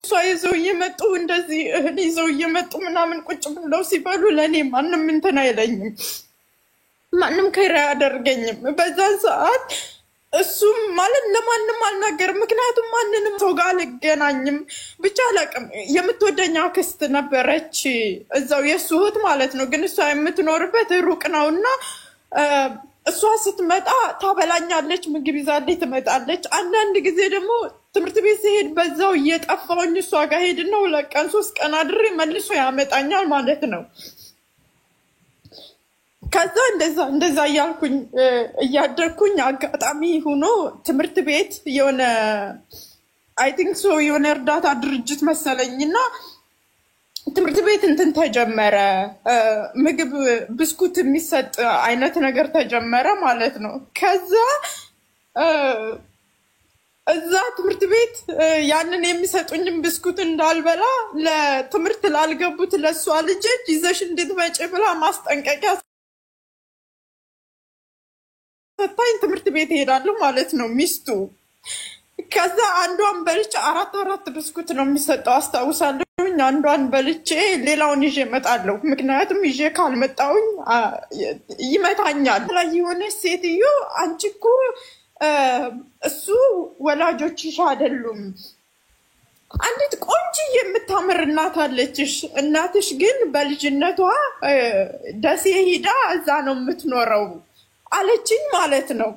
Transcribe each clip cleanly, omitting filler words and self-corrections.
እሷ ይዘው እየመጡ እንደዚህ እህል ይዘው እየመጡ ምናምን ቁጭ ብለው ሲበሉ ለእኔ ማንም እንትን አይለኝም፣ ማንም ከራ ያደርገኝም። በዛን ሰዓት እሱም ማለት ለማንም አልናገርም፣ ምክንያቱም ማንንም ሰው ጋር አልገናኝም። ብቻ አላውቅም። የምትወደኝ አክስት ነበረች እዛው የእሱ እህት ማለት ነው፣ ግን እሷ የምትኖርበት ሩቅ ነው እና እሷ ስትመጣ ታበላኛለች፣ ምግብ ይዛልኝ ትመጣለች። አንዳንድ ጊዜ ደግሞ ትምህርት ቤት ሲሄድ በዛው እየጠፋሁኝ እሷ ጋር ሄድና 2 ቀን 3 ቀን አድሬ መልሶ ያመጣኛል ማለት ነው። ከዛ እንደዛ እያልኩኝ እያደግኩኝ አጋጣሚ ሆኖ ትምህርት ቤት የሆነ አይ ቲንክ ሶ የሆነ እርዳታ ድርጅት መሰለኝና ትምህርት ቤት እንትን ተጀመረ፣ ምግብ ብስኩት የሚሰጥ አይነት ነገር ተጀመረ ማለት ነው። ከዛ እዛ ትምህርት ቤት ያንን የሚሰጡኝም ብስኩት እንዳልበላ ለትምህርት ላልገቡት ለሷ ልጆች ይዘሽ እንድትመጪ ብላ ማስጠንቀቂያ ሰጣኝ። ትምህርት ቤት እሄዳለሁ ማለት ነው ሚስቱ። ከዛ አንዷን በልቼ 4 ብስኩት ነው የሚሰጠው አስታውሳለሁ። አንዷን በልቼ ሌላውን ይዤ እመጣለሁ፣ ምክንያቱም ይዤ ካልመጣሁኝ ይመታኛል። ላይ የሆነች ሴትዮ አንቺ እኮ እሱ ወላጆችሽ አይደሉም፣ አንዲት ቆንጆ የምታምር እናት አለችሽ፣ እናትሽ ግን በልጅነቷ ደሴ ሄዳ እዛ ነው የምትኖረው አለችኝ ማለት ነው።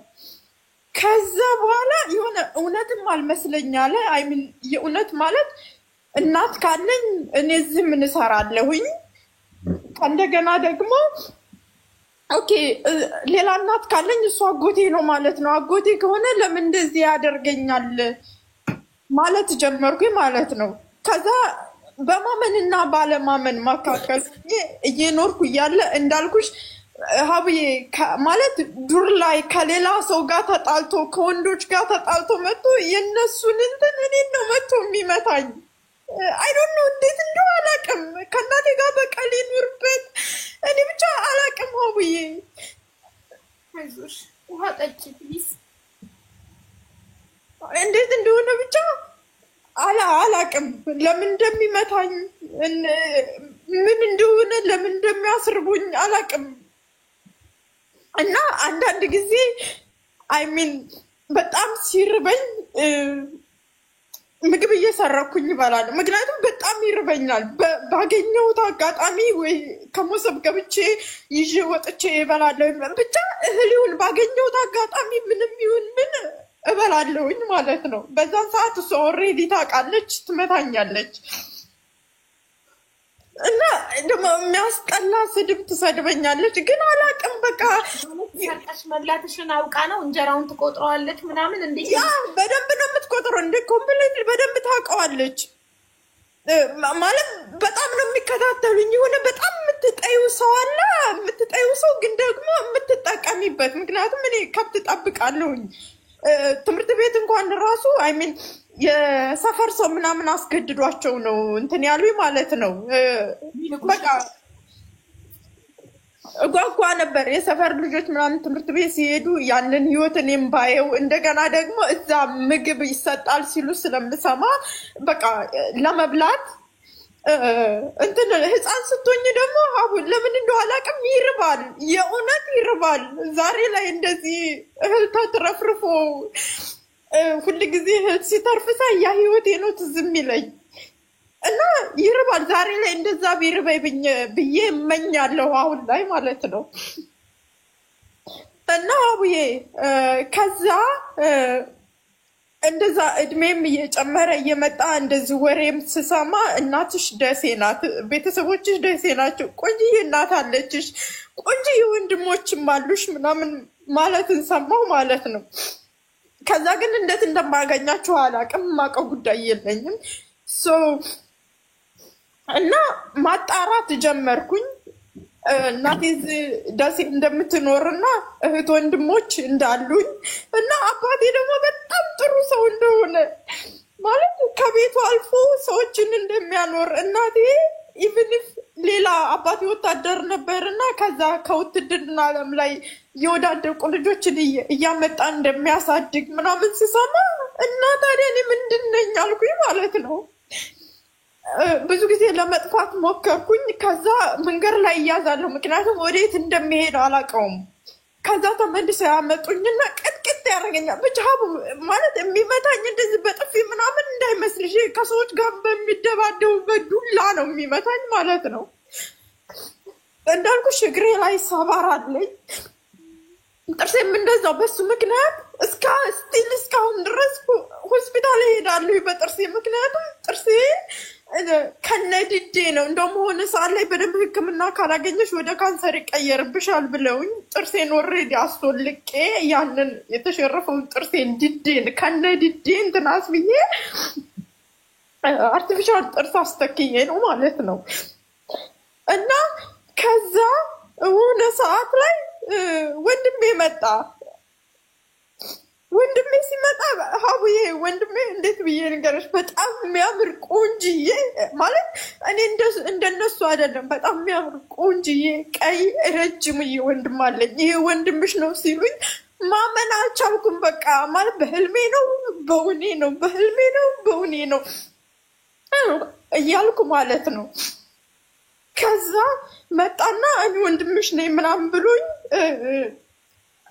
ከዛ በኋላ የሆነ እውነትም አልመስለኛለ። አይሚን የእውነት ማለት እናት ካለኝ እኔ እዚህ ምን እሰራለሁኝ? እንደገና ደግሞ ኦኬ ሌላ እናት ካለኝ እሱ አጎቴ ነው ማለት ነው። አጎቴ ከሆነ ለምን እንደዚህ ያደርገኛል ማለት ጀመርኩኝ ማለት ነው። ከዛ በማመንና ባለማመን መካከል እየኖርኩ እያለ እንዳልኩሽ ሀብዬ ማለት ዱር ላይ ከሌላ ሰው ጋር ተጣልቶ ከወንዶች ጋር ተጣልቶ መጥቶ የነሱን እንትን እኔን ነው መጥቶ የሚመታኝ። አይ ዶንት ኖ እንዴት እንደው አላውቅም። ከእናቴ ጋር በቀል ይኑርበት እኔ ብቻ አላውቅም። ሀብዬ አይዞሽ ውሃ ጠጪ ፕሊዝ። እንዴት እንደሆነ ብቻ አላውቅም። ለምን እንደሚመታኝ ምን እንደሆነ ለምን እንደሚያስርቡኝ አላውቅም። እና አንዳንድ ጊዜ አይሚን በጣም ሲርበኝ ምግብ እየሰራኩኝ ይበላል፣ ምክንያቱም በጣም ይርበኛል። ባገኘሁት አጋጣሚ ወይ ከሞሰብ ገብቼ ይዤ ወጥቼ እበላለሁ። ብቻ እህሊውን ባገኘሁት አጋጣሚ ምንም ይሁን ምን እበላለሁኝ ማለት ነው። በዛን ሰዓት እሷ ኦልሬዲ ታውቃለች፣ ትመታኛለች። እና ደግሞ የሚያስጠላ ስድብ ትሰድበኛለች፣ ግን አላውቅም። በቃ ሰርቀሽ መብላትሽን አውቃ ነው እንጀራውን ትቆጥረዋለች ምናምን እንዴ? ያ በደንብ ነው የምትቆጥረው፣ እንደ ኮምፕሊት በደንብ ታውቀዋለች። ማለት በጣም ነው የሚከታተሉኝ። የሆነ በጣም የምትጠይው ሰው አለ፣ የምትጠይው ሰው ግን ደግሞ የምትጠቀሚበት። ምክንያቱም እኔ ከብት ጠብቃለሁኝ። ትምህርት ቤት እንኳን ራሱ አይሚን የሰፈር ሰው ምናምን አስገድዷቸው ነው እንትን ያሉኝ ማለት ነው። በቃ እጓጓ ነበር የሰፈር ልጆች ምናምን ትምህርት ቤት ሲሄዱ ያንን ህይወት እኔም ባየው፣ እንደገና ደግሞ እዛ ምግብ ይሰጣል ሲሉ ስለምሰማ በቃ ለመብላት እንትን ህፃን ስትሆኝ ደግሞ አሁን ለምን እንደው አላውቅም ይርባል፣ የእውነት ይርባል። ዛሬ ላይ እንደዚህ እህል ተትረፍርፎ ሁሉ ጊዜ እህል ሲተርፍሳ ያ ህይወቴ ነው ትዝ የሚለኝ እና ይርባል። ዛሬ ላይ እንደዛ ቢርበይ ብዬ እመኛለሁ አሁን ላይ ማለት ነው። እና አቡዬ ከዛ እንደዛ እድሜም እየጨመረ እየመጣ እንደዚህ ወሬም ስሰማ እናትሽ ደሴ ናት፣ ቤተሰቦችሽ ደሴ ናቸው፣ ቆንጆዬ እናት አለችሽ፣ ቆንጆዬ ወንድሞችም አሉሽ ምናምን ማለትን ሰማሁ ማለት ነው። ከዛ ግን እንዴት እንደማገኛቸው አላውቅም፣ የማውቀው ጉዳይ የለኝም። እና ማጣራት ጀመርኩኝ እናቴ ደሴ እንደምትኖርና እህት ወንድሞች እንዳሉኝ እና አባቴ ደግሞ በጣም ጥሩ ሰው እንደሆነ ማለት ከቤቱ አልፎ ሰዎችን እንደሚያኖር እናቴ ኢቭን ሌላ አባቴ ወታደር ነበርና ከዛ ከውትድርና ዓለም ላይ የወዳደቁ ልጆችን እያመጣ እንደሚያሳድግ ምናምን ሲሰማ እና ታዲያ እኔ ምንድን ነኝ አልኩኝ ማለት ነው። ብዙ ጊዜ ለመጥፋት ሞከርኩኝ ከዛ መንገር ላይ ያዛለሁ ምክንያቱም ወዴት እንደሚሄድ አላውቀውም ከዛ ተመልሶ ያመጡኝና ቅጥቅጥ ያደርገኛል ብቻ ማለት የሚመታኝ እንደዚህ በጥፊ ምናምን እንዳይመስልሽ ከሰዎች ጋር በሚደባደቡበት ዱላ ነው የሚመታኝ ማለት ነው እንዳልኩሽ እግሬ ላይ ሰባራ አለኝ ጥርሴም እንደዛው በሱ ምክንያት እስካሁን ድረስ ሆስፒታል እሄዳለሁ በጥርሴ ምክንያቱም ጥርሴ ከነድዴ ነው እንደውም ሆነ ሰዓት ላይ በደንብ ህክምና ካላገኘሽ ወደ ካንሰር ይቀየርብሻል ብለውኝ ጥርሴን ኦሬዲ አስወልቄ ያንን የተሸረፈውን ጥርሴን ድዴን ከነድዴ እንትናስ ብዬ አርቲፊሻል ጥርስ አስተክዬ ነው ማለት ነው እና ከዛ ሆነ ሰዓት ላይ ወንድሜ መጣ ወንድሜ ሲመጣ ሀቡዬ ወንድሜ እንዴት ብዬ ንገርሽ በጣም የሚያምር ቆንጅዬ ማለት እኔ እንደነሱ አይደለም በጣም የሚያምር ቆንጅዬ ቀይ ረጅምዬ ወንድም አለኝ ይሄ ወንድምሽ ነው ሲሉኝ ማመን አልቻልኩም በቃ ማለት በህልሜ ነው በእውኔ ነው በህልሜ ነው በእውኔ ነው እያልኩ ማለት ነው ከዛ መጣና እኔ ወንድምሽ ነኝ ምናምን ብሎኝ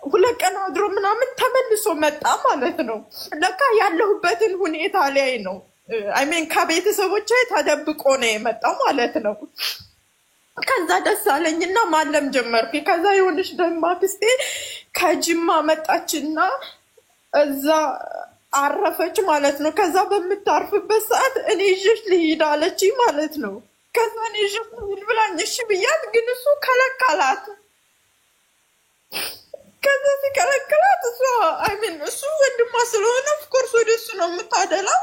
ሁለት ቀን አድሮ ምናምን ተመልሶ መጣ ማለት ነው ለካ ያለሁበትን ሁኔታ ላይ ነው አይሜን ከቤተሰቦቼ ተደብቆ ነው የመጣው ማለት ነው ከዛ ደስ አለኝና ማለም ጀመርኩ ከዛ የሆነች ደማክስቴ ከጅማ መጣችና እዛ አረፈች ማለት ነው ከዛ በመታርፍበት ሰዓት እኔ ይዤሽ ልሂድ አለችኝ ማለት ነው ከዛ እኔ ይዤሽ ልሂድ ብላኝ እሺ ብያት ግን እሱ ከለከላት ከዛ ሲከለከላት እሷ አይሜን እሱ ወንድሟ ስለሆነ ኦፍኮርስ ወደሱ ነው የምታደላው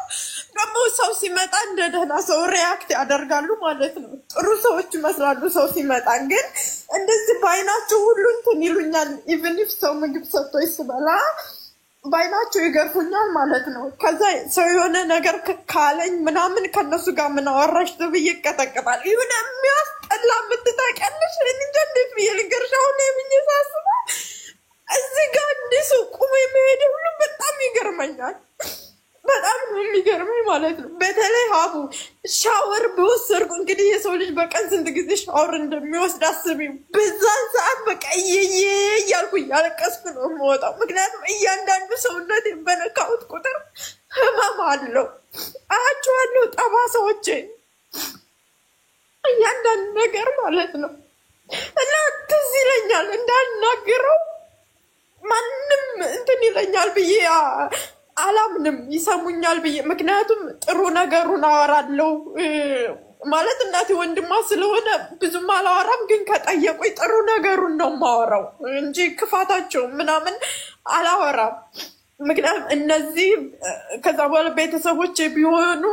ደግሞ ሰው ሲመጣ እንደ ደህና ሰው ሪያክት ያደርጋሉ ማለት ነው ጥሩ ሰዎች ይመስላሉ ሰው ሲመጣ ግን እንደዚህ ባይናቸው ሁሉ እንትን ይሉኛል ኢቭን ኢፍ ሰው ምግብ ሰጥቶ ይስበላ ባይናቸው ይገርፉኛል ማለት ነው ከዛ ሰው የሆነ ነገር ካለኝ ምናምን ከነሱ ጋር ምን አወራሽ ተብዬ ይቀጠቀጣል ይሁን የሚያስጠላ የምትታቀልሽ እንጂ እንዴት ብዬ ልንገርሽ አሁን የምኝሳስበ እዚህ ጋር እንዲህ ሰው ቁሞ የሚሄድ ሁሉ በጣም ይገርመኛል በጣም የሚገርመኝ ማለት ነው በተለይ ሀቡ ሻወር በወሰድኩ እንግዲህ የሰው ልጅ በቀን ስንት ጊዜ ሻወር እንደሚወስድ አስቢው በዛን ሰዓት በቃ እያልኩ እያለቀስኩ ነው የምወጣው ምክንያቱም እያንዳንዱ ሰውነት በነካሁት ቁጥር ህመም አለው አያቸዋለሁ ጠባሳዎቼ እያንዳንዱ ነገር ማለት ነው እና ትዝ ይለኛል እንዳልናገረው ማንም እንትን ይለኛል ብዬ አላምንም ይሰሙኛል ብዬ ምክንያቱም ጥሩ ነገሩን አወራለሁ ማለት እናቴ ወንድማ ስለሆነ ብዙም አላወራም ግን ከጠየቁኝ ጥሩ ነገሩን ነው ማወራው እንጂ ክፋታቸው ምናምን አላወራም ምክንያቱም እነዚህ ከዛ በኋላ ቤተሰቦቼ ቢሆኑ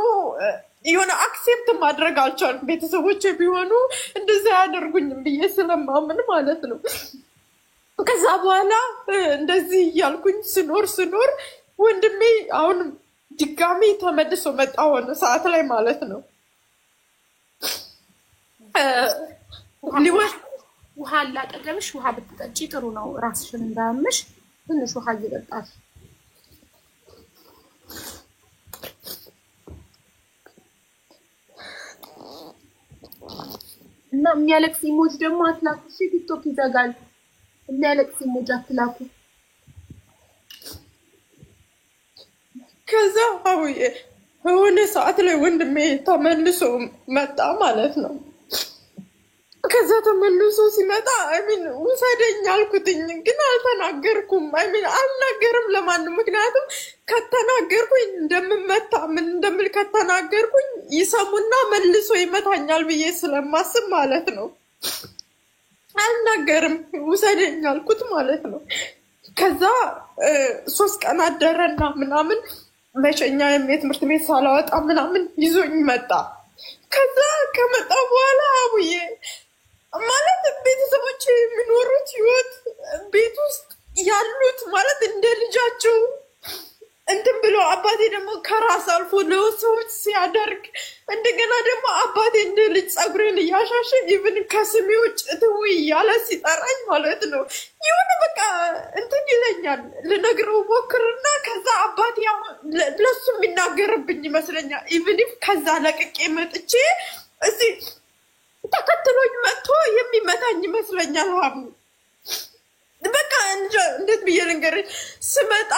የሆነ አክሴፕት ማድረግ አልቻልኩም ቤተሰቦቼ ቢሆኑ እንደዛ ያደርጉኝም ብዬ ስለማምን ማለት ነው ከዛ በኋላ እንደዚህ እያልኩኝ ስኖር ወንድሜ አሁን ድጋሚ ተመልሶ መጣ ሆነ ሰዓት ላይ ማለት ነው ውሃ አላጠገብሽ ውሃ ብትጠጪ ጥሩ ነው ራስሽን እንዳያምሽ ትንሽ ውሃ እየጠጣሽ እና የሚያለቅስ ኢሞጅ ደግሞ አትላኩ እሺ ቲክቶክ ይዘጋል የሚያለቅስ ኢሞጅ አትላኩ ከዛ ሆነ ሰዓት ላይ ወንድሜ ተመልሶ መጣ ማለት ነው ከዛ ተመልሶ ሲመጣ አይሚን ውሰደኝ አልኩትኝ ግን አልተናገርኩም አይሚን አልናገርም ለማንም ምክንያቱም ከተናገርኩኝ እንደምመታ ምን እንደምል ከተናገርኩኝ ይሰሙና መልሶ ይመታኛል ብዬ ስለማስብ ማለት ነው አልናገርም ውሰደኝ አልኩት ማለት ነው ከዛ 3 ቀን አደረና ምናምን መሸኛ የትምህርት ቤት ሳላወጣ ምናምን ይዞኝ መጣ ከዛ ከመጣ በኋላ አቡዬ ማለት ቤተሰቦቼ የሚኖሩት ህይወት ቤት ውስጥ ያሉት ማለት እንደ ልጃቸው እንትን ብሎ አባቴ ደግሞ ከራስ አልፎ ለሰዎች ሲያደርግ እንደገና ደግሞ አባቴ እንደ ልጅ ጸጉሬን እያሻሸ ኢቭን ከስሜ ውጭ ትውይ እያለ ሲጠራኝ ማለት ነው የሆነ በቃ እንትን ይለኛል። ልነግረው ሞክርና ከዛ አባቴ ለሱ የሚናገርብኝ ይመስለኛል። ኢቭን ከዛ ለቅቄ መጥቼ እዚህ ተከትሎኝ መጥቶ የሚመታኝ ይመስለኛል። ሀቡ በቃ እንዴት ብዬ ልንገርሽ ስመጣ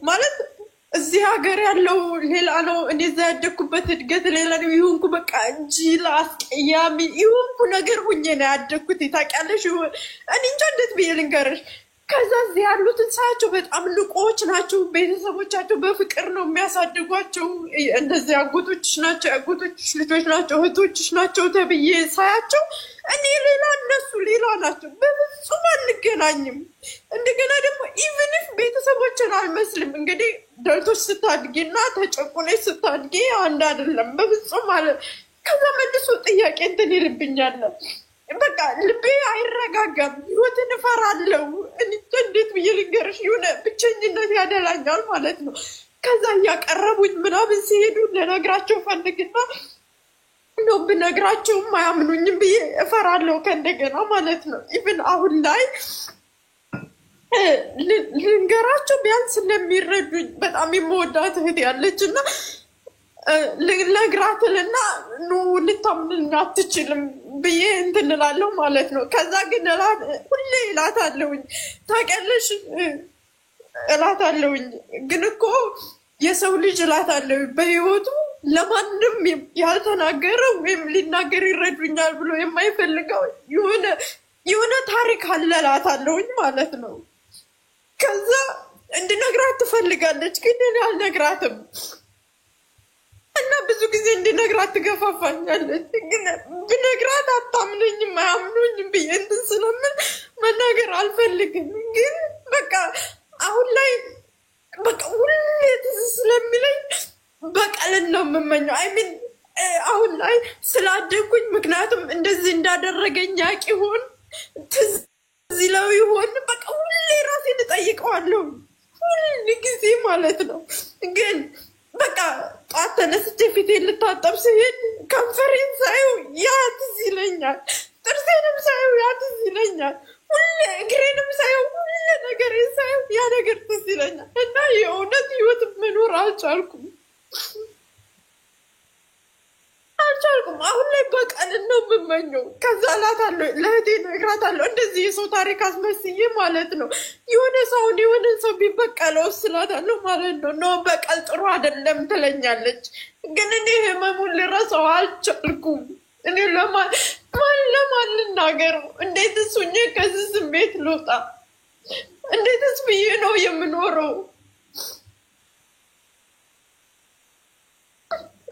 ማለት እዚህ ሀገር ያለው ሌላ ነው እኔ እዛ ያደኩበት እድገት ሌላ ነው ይሁንኩ በቃ እንጂ ለአስቀያሚ ይሁንኩ ነገር ሁኜ ነው ያደኩት ታውቂያለሽ። እኔ እንጃ እንዴት ብዬ ልንገርሽ ከዛ እዚህ ያሉትን ሳያቸው በጣም ንቆች ናቸው። ቤተሰቦቻቸው በፍቅር ነው የሚያሳድጓቸው። እንደዚህ አጎቶችሽ ናቸው አጎቶችሽ ልጆች ናቸው እህቶችሽ ናቸው ተብዬ ሳያቸው እኔ ሌላ እነሱ ሌላ ናቸው። በፍጹም አንገናኝም። እንደገና ደግሞ ኢቭን ቤተሰቦችን አልመስልም። እንግዲህ ደልቶች ስታድጊና ተጨቁነሽ ስታድጊ አንድ አይደለም በፍጹም ማለት። ከዛ መልሶ ጥያቄ እንትን ይልብኛል። በቃ ልቤ አይረጋጋም። ህይወትን እፈራለሁ። እንዴት ብዬ ልንገርሽ የሆነ ብቸኝነት ያደላኛል ማለት ነው። ከዛ እያቀረቡኝ ምናምን ሲሄዱ ልነግራቸው ፈልግና ነው ብነግራቸውም አያምኑኝም ብዬ እፈራለሁ ከእንደገና ማለት ነው። ኢቭን አሁን ላይ ልንገራቸው ቢያንስ እንደሚረዱኝ በጣም የምወዳት እህት ያለችና ልነግራትልና ኑ ልታምንኝ አትችልም ብዬ እንትን እላለሁ ማለት ነው። ከዛ ግን ሁሌ እላታለሁኝ ታውቂያለሽ እላታለሁኝ ግን እኮ የሰው ልጅ እላታለሁ በህይወቱ ለማንም ያልተናገረው ወይም ሊናገር ይረዱኛል ብሎ የማይፈልገው የሆነ ታሪክ አለ እላታለሁኝ ማለት ነው። ከዛ እንድነግራት ትፈልጋለች ግን እኔ አልነግራትም እና ብዙ ጊዜ እንድነግራት ትገፋፋኛለች። ግን ብነግራት አታምነኝም አያምኑኝም ብዬ እንትን ስለምን መናገር አልፈልግም። ግን በቃ አሁን ላይ በቃ ሁሌ ትዝ ስለሚለኝ በቀልን ነው የምመኘው። አይሚን አሁን ላይ ስላደኩኝ ምክንያቱም እንደዚህ እንዳደረገኝ ያውቅ ይሆን ትዝ ይለው ይሆን በቃ ሁሌ ራሴን እጠይቀዋለሁ ሁል ጊዜ ማለት ነው። ግን በቃ ጧት ተነስቼ ፊቴን ልታጠብ ስሄድ ከንፈሬን ሳየው ያ ትዝ ይለኛል። ጥርሴንም ሳየው ያ ትዝ ይለኛል። ሁሌ እግሬንም ሳየው ሁሌ ነገሬን ሳየው ያ ነገር ትዝ ይለኛል። እና የእውነት ህይወት መኖር አልቻልኩም። አሁን ላይ በቀልን ነው የምመኘው። ከዛ እላታለሁ ለእህቴ እነግራታለሁ እንደዚህ የሰው ታሪክ አስመስዬ ማለት ነው የሆነ ሰው ቢበቀለው እላታለሁ ማለት ነው። ኖ በቀል ጥሩ አይደለም ትለኛለች። ግን እኔ ህመሙን ልረሳው አልቻልኩም። እኔ ለማን ልናገረው? እንዴትስ ሆኜ ከዚህ ስሜት ልውጣ? እንዴትስ ብዬ ነው የምኖረው?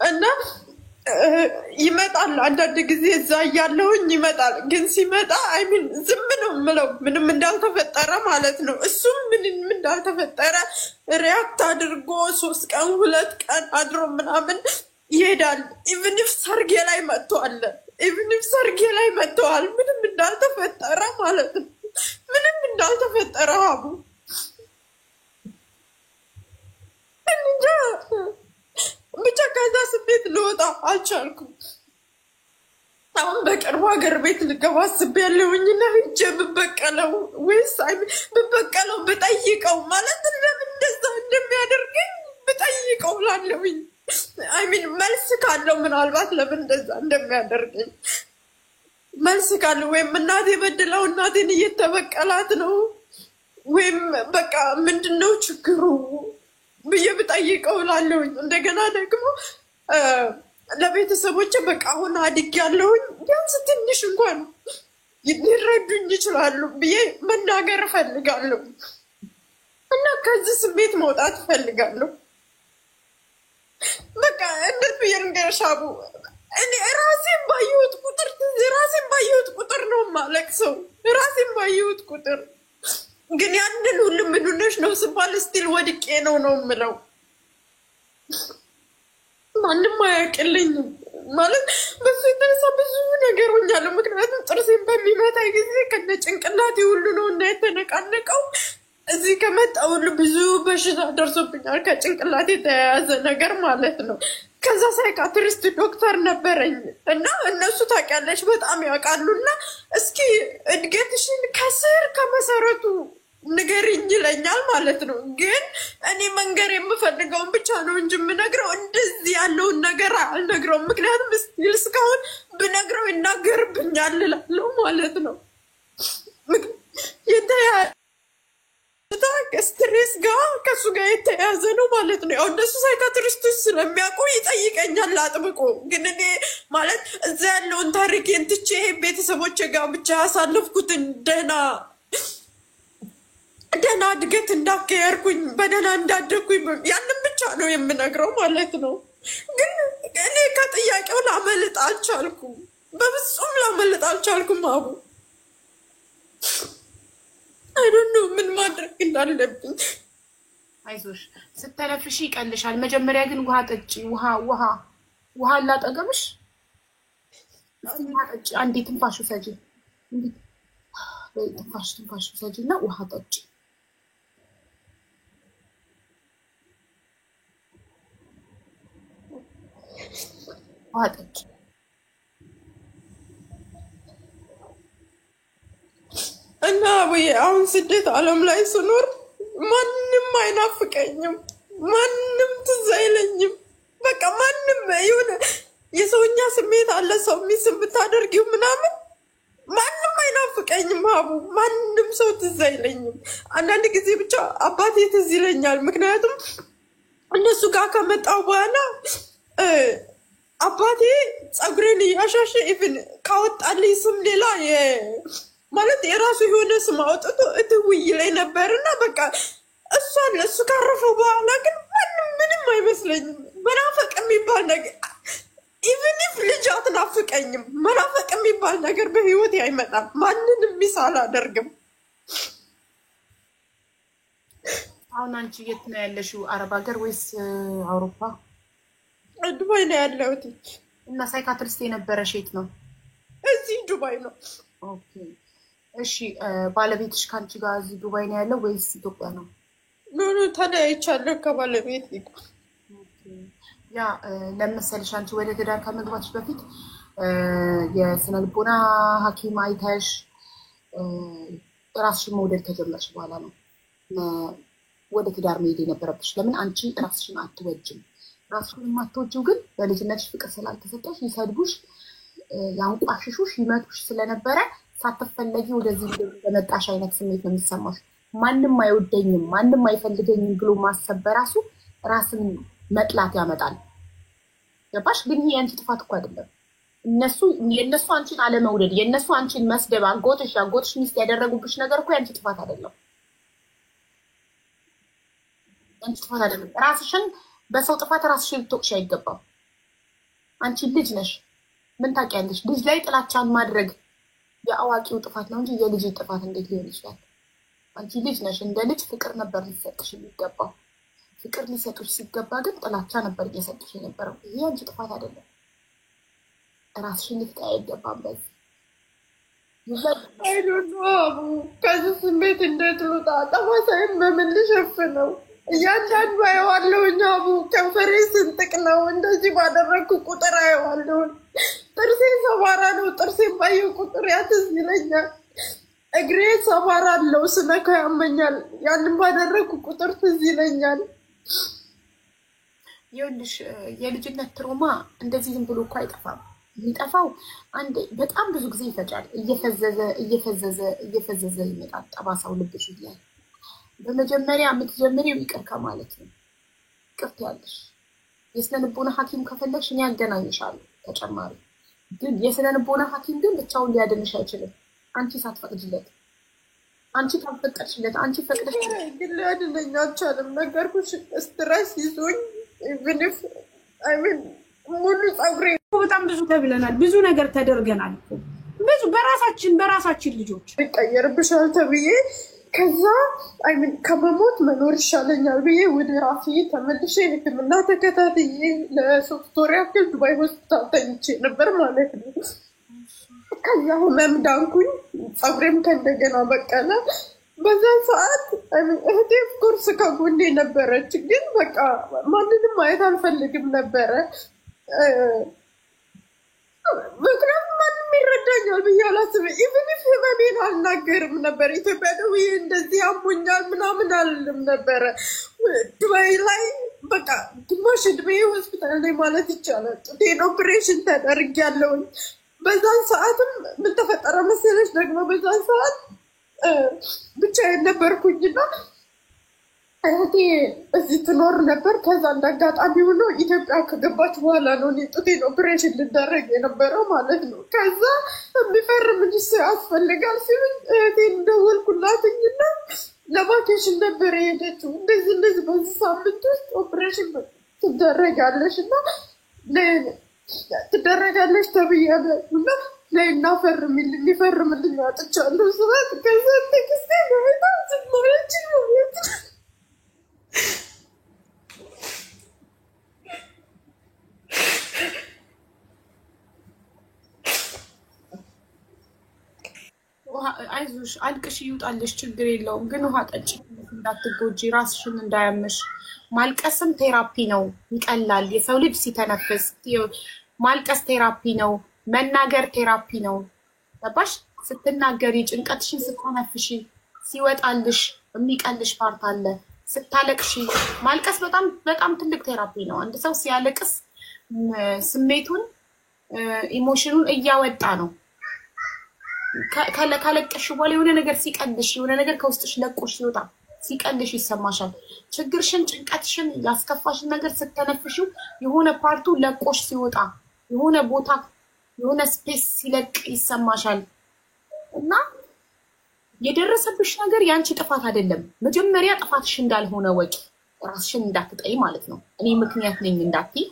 እና ይመጣል አንዳንድ ጊዜ እዛ ያለውኝ ይመጣል። ግን ሲመጣ አይሚን ዝም ነው የምለው ምንም እንዳልተፈጠረ ማለት ነው። እሱም ምንም እንዳልተፈጠረ ሪያክት አድርጎ 3 ቀን 2 ቀን አድሮ ምናምን ይሄዳል። ኢቭን ሰርጌ ላይ መጥተዋል ምንም እንዳልተፈጠረ ማለት ነው። ምንም እንዳልተፈጠረ ሀቡ እንጃ ብቻ ከዛ ስሜት ልወጣ አልቻልኩም። አሁን በቅርቡ ሀገር ቤት ልገባ አስቤያለሁኝና ሂጄ ብበቀለው ወይስ ብበቀለው ብጠይቀው ማለት ለምን እንደዛ እንደሚያደርገኝ ብጠይቀው ላለሁኝ አይሚን መልስ ካለው ምናልባት ለምን እንደዛ እንደሚያደርገኝ መልስ ካለው ወይም እናቴ በድለው እናቴን እየተበቀላት ነው ወይም በቃ ምንድነው ችግሩ ብዬ ብጠይቀው ላለሁኝ። እንደገና ደግሞ ለቤተሰቦቼ በቃ አሁን አድጌያለሁኝ ቢያንስ ትንሽ እንኳን ሊረዱኝ ይችላሉ ብዬ መናገር እፈልጋለሁ እና ከዚህ ስሜት መውጣት እፈልጋለሁ። በቃ እንዴት ብዬ ልንገርሽ ሀቡ እኔ ራሴን ባየሁት ቁጥር ነው የማለቅሰው። ራሴን ባየሁት ቁጥር ግን ያንን ሁሉ ምን ሆነሽ ነው ስባል ስቲል ወድቄ ነው የምለው። ማንም አያውቅልኝም ማለት በሱ የተነሳ ብዙ ነገር ሆኛለሁ። ምክንያቱም ጥርሴን በሚመታኝ ጊዜ ከነ ጭንቅላቴ ሁሉ ነው እና የተነቃነቀው። እዚህ ከመጣ ሁሉ ብዙ በሽታ ደርሶብኛል ከጭንቅላቴ የተያያዘ ነገር ማለት ነው። ከዛ ሳይካትሪስት ዶክተር ነበረኝ እና እነሱ ታውቂያለሽ በጣም ያውቃሉና እስኪ እድገትሽን ከስር ከመሰረቱ ንገሪኝ ይለኛል ማለት ነው። ግን እኔ መንገር የምፈልገውን ብቻ ነው እንጂ የምነግረው እንደዚህ ያለውን ነገር አልነግረውም። ምክንያቱም እስካሁን ብነግረው ይናገርብኛል እላለሁ ማለት ነው። ስትሬስ ጋር ከሱ ጋር የተያዘ ነው ማለት ነው። ያው እንደሱ ሳይካትሪስቶች ስለሚያውቁ ይጠይቀኛል አጥብቆ። ግን እኔ ማለት እዛ ያለውን ታሪኬን ትቼ ቤተሰቦቼ ጋር ብቻ ያሳለፍኩትን ደህና እድገት እንዳካሄድኩኝ በደህና እንዳደግኩኝ ያንን ብቻ ነው የምነግረው ማለት ነው። ግን እኔ ከጥያቄው ላመልጥ አልቻልኩም፣ በፍጹም ላመልጥ አልቻልኩም። አቡ አይዶንት ኖ ምን ማድረግ እንዳለብኝ። አይዞሽ ስተነፍሽ ይቀልሻል። መጀመሪያ ግን ውሃ ጠጪ። ውሃ ላጠገብሽ ጠጪ። አንዴ ትንፋሽ ውሰጂ። ትንፋሽ ውሰጂና ውሃ ጠጪ። ውሃ ጠጪ። እና አሁን ስደት ዓለም ላይ ስኖር ማንም አይናፍቀኝም፣ ማንም ትዝ አይለኝም። በቃ ማንም የሆነ የሰውኛ ስሜት አለ ሰው ሚስም ብታደርጊው ምናምን ማንም አይናፍቀኝም። አቡ ማንም ሰው ትዝ አይለኝም። አንዳንድ ጊዜ ብቻ አባቴ ትዝ ይለኛል። ምክንያቱም እነሱ ጋር ከመጣው በኋላ አባቴ ፀጉሬን እያሻሸ ኢቭን ካወጣልኝ ስም ሌላ ማለት የራሱ የሆነ ስም አውጥቶ እትውይ ላይ ነበርና በቃ እሱ ካረፈ በኋላ ግን ምንም አይመስለኝም። መናፈቅ የሚባል ነገር ኢቭን ኢፍ ልጅ አትናፍቀኝም። መናፈቅ የሚባል ነገር በህይወቴ አይመጣም። ማንንም ሚስ አላደርግም። አሁን አንቺ የት ነው ያለሽው? አረብ ሀገር ወይስ አውሮፓ? ዱባይ ነው ያለሁት። እና ሳይካትሪስት የነበረሽ የት ነው? እዚህ ዱባይ ነው። ኦኬ እሺ። ባለቤትሽ ካንቺ ጋር እዚህ ዱባይ ነው ያለው ወይስ ኢትዮጵያ ነው? ኖ ተለያይቻለሁ ከባለቤት ጋር። ያ ለምሳሌሽ አንቺ ወደ ትዳር ከመግባትሽ በፊት የስነ ልቦና ሐኪም አይተሽ ራስሽን መውደድ ከጀመርሽ በኋላ ነው ወደ ትዳር መሄድ የነበረብሽ። ለምን አንቺ ራስሽን አትወጂም? ራስሽን የማትወጂው ግን በልጅነትሽ ፍቅር ስላልተሰጠሽ ይሰድቡሽ፣ ያንቋሽሹሽ፣ ይመቱሽ ስለነበረ ሳትፈለጊ ወደዚህ በመጣሽ አይነት ስሜት ነው የሚሰማሽ። ማንም አይወደኝም፣ ማንም አይፈልገኝም ብሎ ማሰብ በራሱ ራስን መጥላት ያመጣል። ገባሽ? ግን ይሄ አንቺ ጥፋት እኮ አይደለም። የእነሱ አንቺን አለመውደድ፣ የእነሱ አንቺን መስደብ፣ አጎትሽ ሚስት ያደረጉብሽ ነገር እኮ ያንቺ ጥፋት አይደለም። አንቺ ጥፋት አይደለም። ራስሽን በሰው ጥፋት ራስሽን ልትወቅሽ አይገባም። አንቺ ልጅ ነሽ፣ ምን ታውቂያለሽ? ልጅ ላይ ጥላቻን ማድረግ የአዋቂው ጥፋት ነው እንጂ የልጅ ጥፋት እንዴት ሊሆን ይችላል? አንቺ ልጅ ነሽ፣ እንደ ልጅ ፍቅር ነበር ሊሰጥሽ የሚገባው። ፍቅር ሊሰጡሽ ሲገባ ግን ጥላቻ ነበር እየሰጡሽ የነበረው። ይሄ አንቺ ጥፋት አይደለም። ራስሽን ልትጠይ አይገባም። በዚህ ከዚህ ስሜት እንዴት ልውጣ? ጠማሳይም በምን ልሸፍነው? እያንዳንዱ አየዋለሁኝ። አቡ ከንፈሬ ስንጥቅ ነው። እንደዚህ ባደረግኩ ቁጥር አየዋለሁኝ። ጥርሴ ሰባራ ነው። ጥርሴን ባየው ቁጥር ያትዝ ይለኛል። እግሬ ሰባራ አለው። ስነካ ያመኛል። ያንን ባደረግኩ ቁጥር ትዝ ይለኛል። ይኸውልሽ የልጅነት ትሮማ እንደዚህ ዝም ብሎ እኮ አይጠፋም። የሚጠፋው አንዴ በጣም ብዙ ጊዜ ይፈጃል። እየፈዘዘ ይመጣል ጠባሳው ልብሽ ላይ። በመጀመሪያ የምትጀምሪው ይቅር ከማለት ነው። ይቅርት ያለሽ የስነ ልቦና ሐኪም ከፈለግሽ እኔ ያገናኝሻለሁ ተጨማሪ። ግን የስነ ልቦና ሐኪም ግን ብቻውን ሊያድንሽ አይችልም። አንቺ ሳትፈቅጂለት፣ አንቺ ካልፈቀድሽለት፣ አንቺ ፈቅደሽ ግን ሊያድነኝ አልቻለም። ነገርኩሽ፣ ስትረስ ይዞኝ ብንፍ ሙሉ ፀጉሬ በጣም ብዙ ተብለናል። ብዙ ነገር ተደርገናል። ብዙ በራሳችን ልጆች ይቀየርብሻል ተብዬ ከዛ ከመሞት መኖር ይሻለኛል ብዬ ወደ ራሴ ተመልሼ ሕክምና ተከታትዬ ለ3 ወር ያክል ዱባይ ሆስፒታል ተኝቼ ነበር ማለት ነው። ከዛ ህመም ዳንኩኝ። ፀጉሬም ከእንደገና በቀለ። በዛ ሰዓት እህቴ ቁርስ ከጎኔ ነበረች፣ ግን በቃ ማንንም ማየት አልፈልግም ነበረ። ምክንያቱም ማንም ይረዳኛል ብዬ አላስብም። ኢቭን ኢፍ ህመሜን አልናገርም ነበር። ኢትዮጵያ ደውዬ እንደዚህ አሞኛል ምናምን አልልም ነበረ። ዱባይ ላይ በቃ ግማሽ ዕድሜ ሆስፒታል ላይ ማለት ይቻላል። ጡቴን ኦፕሬሽን ተደርጊያለሁኝ። በዛን ሰዓትም ምን ተፈጠረ መሰለሽ? ደግሞ በዛን ሰዓት ብቻዬን ነበርኩኝና እህቴ እዚህ ትኖር ነበር። ከዛ እንዳጋጣሚ ሆኖ ኢትዮጵያ ከገባች በኋላ ነው እኔ ጡቴን ኦፕሬሽን ልደረግ የነበረው ማለት ነው። ከዛ የሚፈርምልሽ ሰው ያስፈልጋል ሲሉኝ እህቴን ደወልኩላትኝና ለቫኬሽን ነበር የሄደችው። እንደዚህ በዚህ ሳምንት ውስጥ ኦፕሬሽን ትደረጋለሽ እና ትደረጋለሽ ተብያለሁ እና ለይና ፈርምልኝ ሊፈርምልኝ አጥቻለሁ ስላት ከዛ ቴክስቴ በጣም ዝማለች ማለት ነው። አይዞሽ አልቅሽ ይውጣልሽ ችግር የለውም። ግን ውሃ ጠጪ እንዳትጎጂ ራስሽን እንዳያምሽ። ማልቀስም ቴራፒ ነው፣ ይቀላል። የሰው ልጅ ሲተነፍስ ማልቀስ ቴራፒ ነው፣ መናገር ቴራፒ ነው። ገባሽ? ስትናገሪ ጭንቀትሽን ስትተነፍሺ ሲወጣልሽ የሚቀልሽ ፓርት አለ። ስታለቅሺ ማልቀስ በጣም በጣም ትልቅ ቴራፒ ነው። አንድ ሰው ሲያለቅስ ስሜቱን ኢሞሽኑን እያወጣ ነው። ካለቀሽ በኋላ የሆነ ነገር ሲቀልሽ የሆነ ነገር ከውስጥሽ ለቆሽ ሲወጣ ሲቀልሽ ይሰማሻል። ችግርሽን ጭንቀትሽን ያስከፋሽን ነገር ስትተነፍሺው የሆነ ፓርቱ ለቆሽ ሲወጣ የሆነ ቦታ የሆነ ስፔስ ሲለቅ ይሰማሻል። እና የደረሰብሽ ነገር ያንቺ ጥፋት አይደለም። መጀመሪያ ጥፋትሽ እንዳልሆነ ወቂ፣ ራስሽን እንዳትጠይ ማለት ነው። እኔ ምክንያት ነኝ እንዳትይ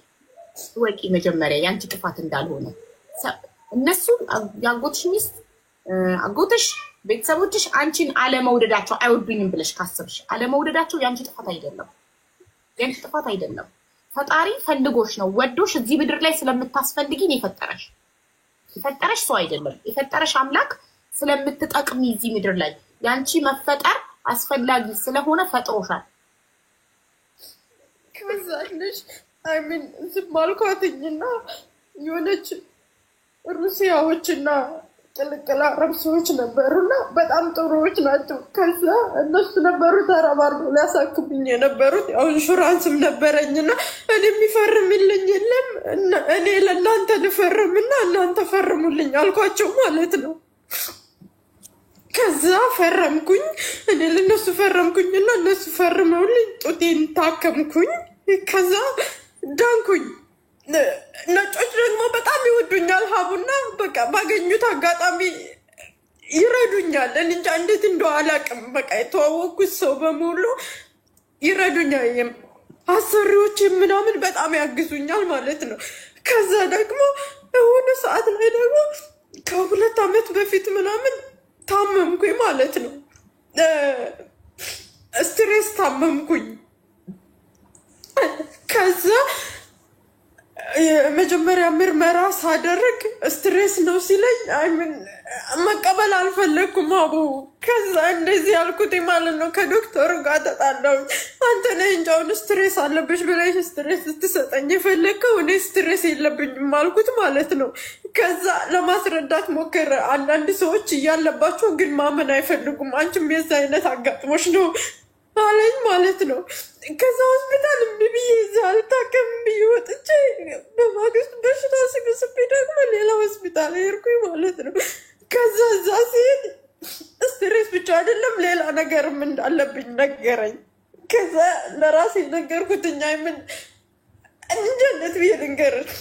ወቂ፣ መጀመሪያ ያንቺ ጥፋት እንዳልሆነ። እነሱ ያጎትሽ ሚስት አጎትሽ ቤተሰቦችሽ አንቺን አለመውደዳቸው አይወዱኝም ብለሽ ካሰብሽ አለመውደዳቸው ያንቺ ጥፋት አይደለም፣ ያንቺ ጥፋት አይደለም። ፈጣሪ ፈልጎሽ ነው ወዶሽ እዚህ ምድር ላይ ስለምታስፈልጊኝ የፈጠረሽ ሰው አይደለም። የፈጠረሽ አምላክ ስለምትጠቅሚ እዚህ ምድር ላይ ያንቺ መፈጠር አስፈላጊ ስለሆነ ፈጥሮሻል። ከዛልሽ አይምን ዝም አልኳትኝና የሆነች ሩሲያዎችና ቅልቅል አረብ ሰዎች ነበሩና በጣም ጥሩዎች ናቸው። ከዛ እነሱ ነበሩ ተረባርበው ሊያሳክሙኝ የነበሩት። ያው ኢንሹራንስም ነበረኝና እኔ የሚፈርምልኝ የለም እኔ ለእናንተ ልፈርምና እናንተ ፈርሙልኝ አልኳቸው ማለት ነው። ከዛ ፈረምኩኝ፣ እኔ ለነሱ ፈረምኩኝና እነሱ ፈርመውልኝ ጡቴን ታከምኩኝ። ከዛ ዳንኩኝ። ነጮች ደግሞ በጣም ይወዱኛል ሀቡና በቃ ባገኙት አጋጣሚ ይረዱኛል። እኔ እንጃ እንዴት እንደው አላውቅም። በቃ የተዋወቅኩት ሰው በሙሉ ይረዱኛል። አሰሪዎች ምናምን በጣም ያግዙኛል ማለት ነው። ከዛ ደግሞ የሆነ ሰዓት ላይ ደግሞ ከ2 ዓመት በፊት ምናምን ታመምኩኝ ማለት ነው። ስትሬስ ታመምኩኝ። ከዛ የመጀመሪያ ምርመራ ሳደርግ ስትሬስ ነው ሲለኝ አይምን መቀበል አልፈለኩም አቡ። ከዛ እንደዚህ ያልኩት ማለት ነው ከዶክተሩ ጋር ተጣላሁ። አንተ ነህ እንጂ አሁን ስትሬስ አለብሽ ብለሽ ስትሬስ ስትሰጠኝ የፈለከው፣ እኔ ስትሬስ የለብኝም አልኩት ማለት ነው። ከዛ ለማስረዳት ሞከረ። አንዳንድ ሰዎች እያለባቸው ግን ማመን አይፈልጉም። አንቺም የዛ አይነት አጋጥሞሽ ነው አለኝ ማለት ነው። ከዛ ሆስፒታል ብዬ እዛ አልታከም ብዬ ወጥቼ በማግስቱ በሽታ ሲብስብኝ ደግሞ ሌላ ሆስፒታል ሄድኩኝ ማለት ነው። ከዛ እዛ ሲሄድ ስትሬስ ብቻ አይደለም ሌላ ነገርም እንዳለብኝ ነገረኝ። ከዛ ለራሴ ነገርኩትኛ ምን እንጀነት ብዬ ልንገርሽ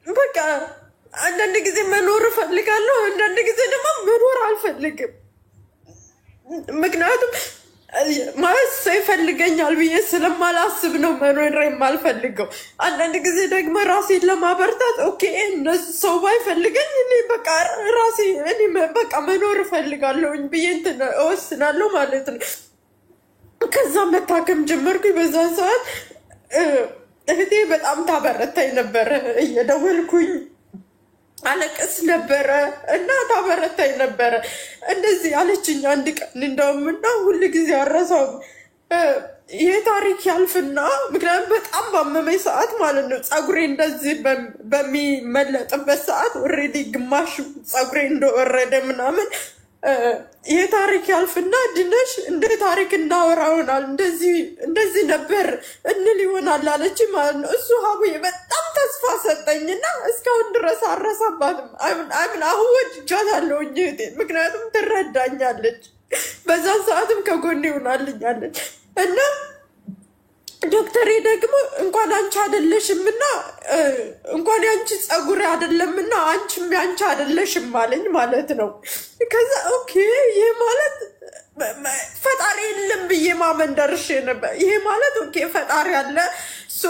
በቃ አንዳንድ ጊዜ መኖር እፈልጋለሁ፣ አንዳንድ ጊዜ ደግሞ መኖር አልፈልግም። ምክንያቱም ማለት ሰው ይፈልገኛል ብዬ ስለማላስብ ነው መኖር የማልፈልገው። አንዳንድ ጊዜ ደግሞ ራሴን ለማበርታት ኦኬ እነሱ ሰው ባይፈልገኝ እኔ በቃ ራሴ እኔ በቃ መኖር እፈልጋለሁኝ ብዬ እንትን እወስናለሁ ማለት ነው። ከዛ መታከም ጀመርኩኝ። በዛን ሰዓት እህቴ በጣም ታበረታኝ ነበር። እየደወልኩኝ አለቅስ ነበረ እና ታበረታኝ ነበረ። እንደዚህ አለችኝ አንድ ቀን እንደውምና ሁሉ ጊዜ አረሳውም። ይሄ ታሪክ ያልፍና ምክንያቱም በጣም ባመመኝ ሰዓት ማለት ነው ጸጉሬ እንደዚህ በሚመለጥበት ሰዓት ኦሬዲ ግማሽ ጸጉሬ እንደወረደ ምናምን ይሄ ታሪክ ያልፍና ድነሽ እንደ ታሪክ እናወራውናል እንደዚህ ነበር እንል ይሆናል አለች ማለት ነው። እሱ ሀቡዬ በጣም ተስፋ ሰጠኝና እስካሁን ድረስ አረሳባትም። አይምን አሁን ወድጃታለሁ እህቴን፣ ምክንያቱም ትረዳኛለች፣ በዛ ሰዓትም ከጎኔ ሆናልኛለች። እና ዶክተሬ ደግሞ እንኳን አንቺ አይደለሽምና እንኳን ያንቺ ጸጉር አይደለምና አንቺም ያንቺ አይደለሽም አለኝ ማለት ነው። ከዛ ኦኬ ይሄ ማለት ፈጣሪ የለም ብዬ ማመን ደርሼ ነበር። ይሄ ማለት ኦኬ ፈጣሪ አለ ሶ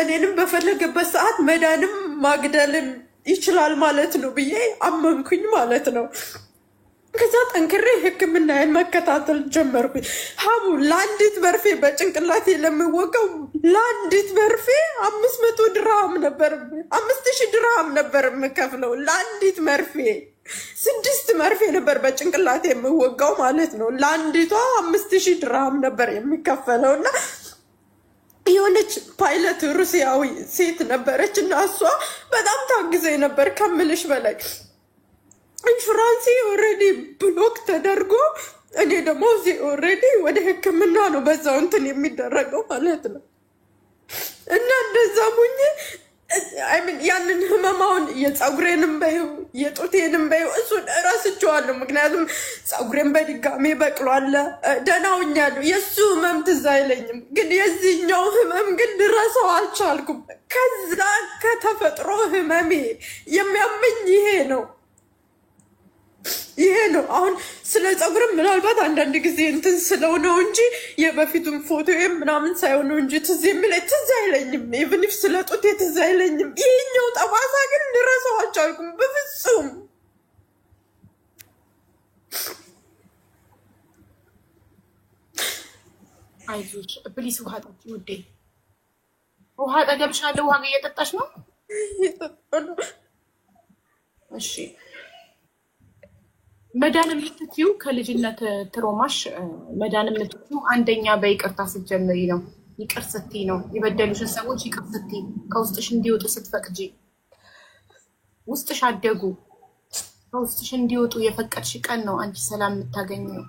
እኔንም በፈለገበት ሰዓት መዳንም ማግደልም ይችላል ማለት ነው ብዬ አመንኩኝ ማለት ነው። ከዛ ጠንክሬ ሕክምናዬን መከታተል ጀመርኩኝ። ሀቡ ለአንዲት መርፌ በጭንቅላቴ ለምወጋው ለአንዲት መርፌ 500 ድርሃም ነበር 5000 ድርሃም ነበር የምከፍለው ለአንዲት መርፌ። 6 መርፌ ነበር በጭንቅላቴ የምወጋው ማለት ነው። ለአንዲቷ 5000 ድርሃም ነበር የሚከፈለው እና የሆነች ፓይለት ሩሲያዊ ሴት ነበረች እና እሷ በጣም ታግዘኝ ነበር ከምልሽ በላይ። ኢንሹራንስ ኦሬዲ ብሎክ ተደርጎ እኔ ደግሞ እዚህ ኦሬዲ ወደ ሕክምና ነው በዛው እንትን የሚደረገው ማለት ነው። እና እንደዛ ሙኝ ያንን ህመማውን የጸጉሬንም በይው የጡቴንም በይው እሱን እረስቸዋለሁ። ምክንያቱም ጸጉሬን በድጋሜ በቅሏል፣ ደህና ሆኛለሁ። የእሱ ህመም ትዝ አይለኝም፣ ግን የዚህኛው ህመም ግን ልረሳው አልቻልኩም። ከዛ ከተፈጥሮ ህመሜ የሚያመኝ ይሄ ነው። አሁን ስለ ጸጉርም ምናልባት አንዳንድ ጊዜ እንትን ስለው ነው እንጂ የበፊቱም ፎቶዬም ምናምን ሳይሆን ነው እንጂ ትዝ የሚለኝ ትዝ አይለኝም። ኢቭን ኢፍ ስለ ጡቴ ትዝ አይለኝም። ይሄኛው ጠባሳ ግን ልረሳው አልቻልኩም በፍጹም። አይዞሽ ፕሊስ ውሃ ጠጪ ውዴ። ውሃ ጠገብሻለሁ። ውሃ እየጠጣሽ ነው? እሺ መዳን የምትችይው ከልጅነት ትሮማሽ መዳን የምትችይው አንደኛ በይቅርታ ስትጀምሪ ነው። ይቅር ስትይ ነው። የበደሉሽን ሰዎች ይቅር ስትይ ከውስጥሽ እንዲወጡ ስትፈቅጂ ውስጥሽ አደጉ ከውስጥሽ እንዲወጡ የፈቀድሽ ቀን ነው አንቺ ሰላም የምታገኘው።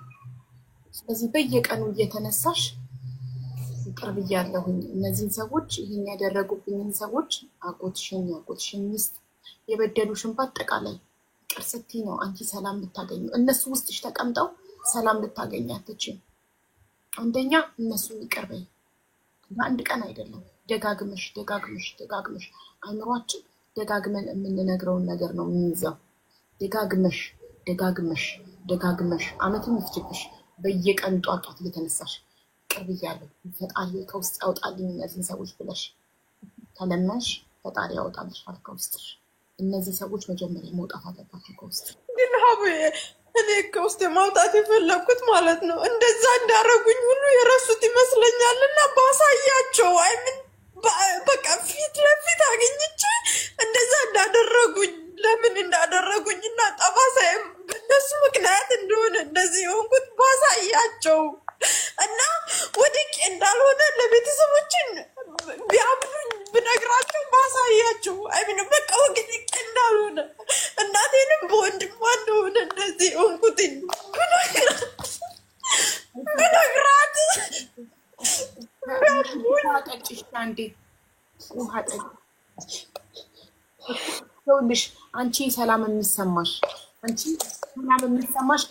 ስለዚህ በየቀኑ እየተነሳሽ ይቅር ብያለሁኝ እነዚህን ሰዎች ይህን ያደረጉብኝን ሰዎች አጎትሽን ሚስት የበደሉሽን በአጠቃላይ ይቅር ስትይ ነው አንቺ ሰላም ልታገኙ። እነሱ ውስጥሽ ተቀምጠው ሰላም ልታገኝ አትችይም። አንደኛ እነሱ ይቅር በይ። በአንድ ቀን አይደለም፣ ደጋግመሽ አይምሯችን ደጋግመን የምንነግረውን ነገር ነው የሚይዘው። ደጋግመሽ አመትም ይፍጅብሽ። በየቀኑ ጧጧት እየተነሳሽ ይቅር ብያለሁ ፈጣሪ ከውስጥ ያውጣልኝ እነዚህን ሰዎች ብለሽ ተለመንሽ፣ ፈጣሪ ያወጣልሻል ከውስጥሽ። እነዚህ ሰዎች መጀመሪያ መውጣት አለባቸው ከውስጥ። ግን ሀቡ እኔ ከውስጥ ማውጣት የፈለኩት ማለት ነው እንደዛ እንዳረጉኝ ሁሉ የረሱት ይመስለኛልና ባሳያቸው አይምን በቃ ፊት ለፊት አገኝቼ እንደዛ እንዳደረጉኝ ለምን እንዳደረጉኝና ጠባሳዬም በእነሱ ምክንያት እንደሆነ እንደዚህ የሆንኩት ባሳያቸው እና ወድቄ እንዳልሆነ ለቤተሰቦችን ቢያምኑኝ ብነግራቸው ባሳያቸው አይምን በቃ ወድቄ እንዳልሆነ እናቴንም በወንድሟ እንደሆነ እንደዚህ የሆንኩትኝ ብነግራት ውሃ ጠጪሽ አንዴ ውሃ ጠጪ። ይኸውልሽ አንቺ ሰላም የሚሰማሽ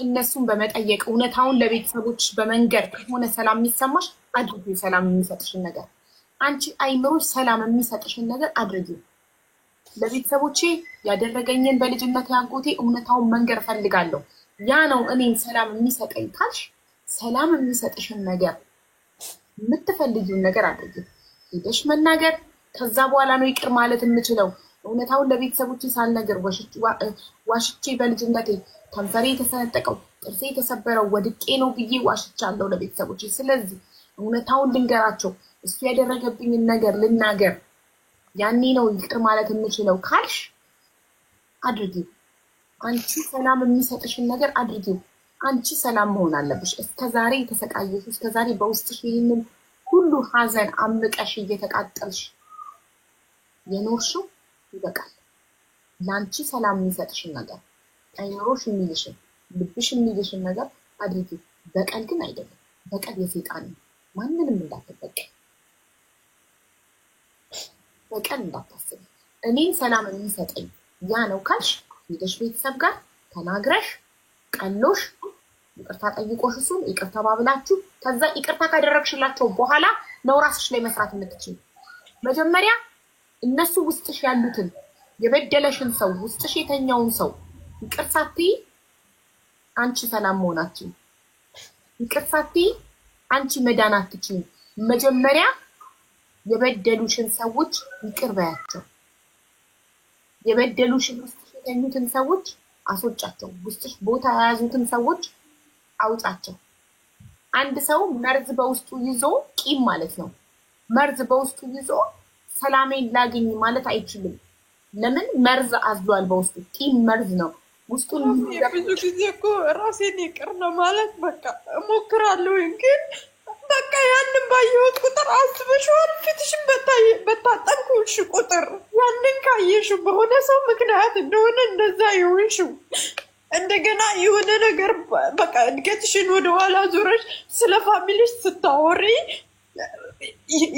እነሱን በመጠየቅ እውነታውን ለቤተሰቦች በመንገር ከሆነ ሰላም የሚሰማሽ አድርጊ። ሰላም የሚሰጥሽን ነገር አንቺ አይምሮሽ ሰላም የሚሰጥሽን ነገር አድርጊ። ለቤተሰቦቼ ያደረገኝን በልጅነት ያጎቴ እውነታውን መንገር ፈልጋለሁ፣ ያ ነው እኔን ሰላም የሚሰጠኝ ካልሽ ሰላም የሚሰጥሽን ነገር የምትፈልጊውን ነገር አድርጊ። ሄደሽ መናገር ከዛ በኋላ ነው ይቅር ማለት የምችለው። እውነታውን ለቤተሰቦቼ ሳልነገር ዋሽቼ በልጅነቴ ከንፈሬ የተሰነጠቀው ጥርሴ የተሰበረው ወድቄ ነው ብዬ ዋሽቻለሁ ለቤተሰቦቼ። ስለዚህ እውነታውን ልንገራቸው፣ እሱ ያደረገብኝን ነገር ልናገር፣ ያኔ ነው ይቅር ማለት የምችለው ካልሽ አድርጊው። አንቺ ሰላም የሚሰጥሽን ነገር አድርጊው። አንቺ ሰላም መሆን አለብሽ። እስከዛሬ ተሰቃየሽ፣ እስከዛሬ በውስጥሽ ይሄንን ሁሉ ሀዘን አምቀሽ እየተቃጠልሽ የኖርሽው ይበቃል። ለአንቺ ሰላም የሚሰጥሽን ነገር አይኖርሽ የሚልሽን ልብሽ የሚልሽን ነገር አድርጊው። በቀል ግን አይደለም። በቀል የሰይጣን ነው። ማንንም እንዳትበቀል፣ በቀል እንዳታስብ። እኔን ሰላም የሚሰጠኝ ያ ነው ካልሽ ሄደሽ ቤተሰብ ጋር ተናግረሽ ቀሎሽ ይቅርታ ጠይቆሽ እሱን ይቅርታ ባብላችሁ ከዛ ይቅርታ ካደረግሽላቸው በኋላ ነው ራስሽ ላይ መስራት የምትችይው። መጀመሪያ እነሱ ውስጥሽ ያሉትን የበደለሽን ሰው ውስጥሽ የተኛውን ሰው ይቅርታ ሳትይ አንቺ ሰላም መሆናችሁ፣ ይቅርታ ሳትይ አንቺ መዳን አትችይም። መጀመሪያ የበደሉሽን ሰዎች ይቅር በያቸው። የበደሉሽን ውስጥሽ የተኙትን ሰዎች አስወጫቸው። ውስጥሽ ቦታ የያዙትን ሰዎች አውጣቸው። አንድ ሰው መርዝ በውስጡ ይዞ ቂም ማለት ነው። መርዝ በውስጡ ይዞ ሰላሜን ላግኝ ማለት አይችልም። ለምን? መርዝ አዝሏል በውስጡ። ቂም መርዝ ነው ውስጡን። ብዙ ጊዜ እኮ ራሴን ይቅር ነው ማለት በቃ እሞክራለሁ፣ ግን በቃ ያንን ባየሁት ቁጥር አስበሽዋል። ፊትሽን በታጠብኩሽ ቁጥር ያንን ካየሽው በሆነ ሰው ምክንያት እንደሆነ እንደዛ ይሆንሽው እንደገና የሆነ ነገር በቃ እድገትሽን ወደኋላ ዞረሽ ስለ ፋሚሊሽ ስታወሪ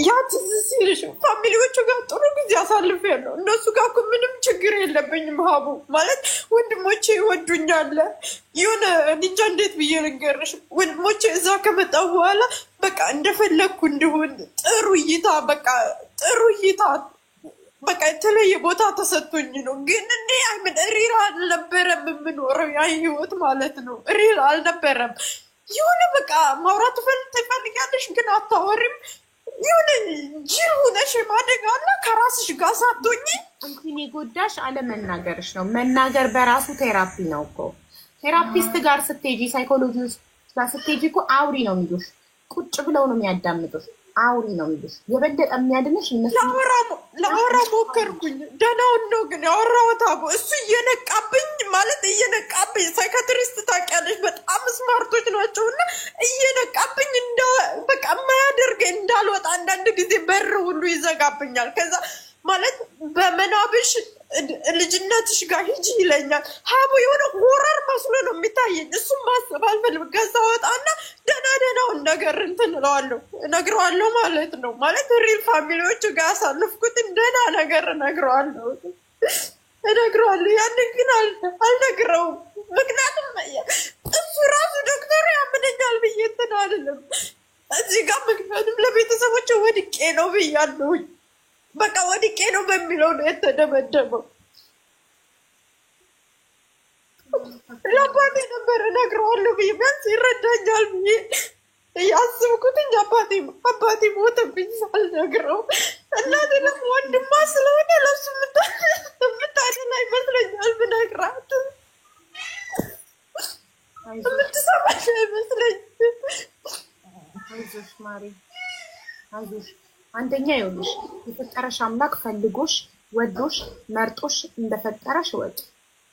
ያ ትዝ ሲልሽ ፋሚሊዎቹ ጋር ጥሩ ጊዜ አሳልፌያለሁ። እነሱ ጋር እኮ ምንም ችግር የለብኝም። ሀቡ ማለት ወንድሞቼ ይወዱኛል። የሆነ እንጃ እንዴት ብዬ ልንገርሽ፣ ወንድሞቼ እዛ ከመጣሁ በኋላ በቃ እንደፈለግኩ እንደሆን ጥሩ እይታ በቃ የተለየ ቦታ ተሰጥቶኝ ነው። ግን እኔ አይምን ሪል አልነበረም የምኖረው ያ ህይወት ማለት ነው። ሪል አልነበረም። የሆነ በቃ ማውራት ትፈልጊያለሽ ግን አታወሪም። የሆነ ጅል ሆነሽ ማደግ አለ ከራስሽ ጋር ሳትሆኚ። እንትን የጎዳሽ አለመናገርሽ ነው። መናገር በራሱ ቴራፒ ነው እኮ። ቴራፒስት ጋር ስትሄጂ፣ ሳይኮሎጂስት ጋር ስትሄጂ እኮ አውሪ ነው የሚሉሽ። ቁጭ ብለው ነው የሚያዳምጡሽ። አውሪ ነው የሚሉሽ። የበለጠ የሚያድንሽ እነሱ። ለአውራ ሞከርኩኝ፣ ደህናውን ነው ግን ያወራሁት አቦ። እሱ እየነቃብኝ ሳይካትሪስት ታውቂያለሽ፣ በጣም ስማርቶች ናቸው እና እየነቃብኝ በቃ የማያደርገኝ እንዳልወጣ አንዳንድ ጊዜ በር ሁሉ ይዘጋብኛል። ከዛ ማለት በመናብሽ ልጅነትሽ ጋር ሂጂ ይለኛል። ሀቡ የሆነ ሆረር መስሎ ነው የሚታየኝ። እሱም ማሰብ አልፈልግም። ከዛ ወጣና ደህናውን ነገር እንትን እነግረዋለሁ ማለት ነው። ማለት ሪል ፋሚሊዎቹ ጋር ያሳልፍኩትን ደህና ነገር እነግረዋለሁ። ያንን ግን አልነግረውም። ምክንያቱም እሱ ራሱ ዶክተሩ ያምነኛል ብዬ እንትን አልልም እዚህ ጋር። ምክንያቱም ለቤተሰቦች ወድቄ ነው ብያለሁኝ። በቃ ወድቄ ነው በሚለው ነው የተደመደመው። ለአባቴ ነበር እነግረዋለሁ ብዬ ቢያንስ ይረዳኛል ብዬ እያስብኩትኝ አባቴ ሞተብኝ ሳልነግረው። እናቴ ደግሞ ወንድማ ስለሆነ ለሱ የምታድና ይመስለኛል ብነግራት የምትሰማሽ አይመስለኝ። አይዞሽ ማሪ አይዞሽ። አንደኛ ይኸውልሽ የፈጠረሽ አምላክ ፈልጎሽ ወዶሽ መርጦሽ እንደፈጠረሽ ወጥ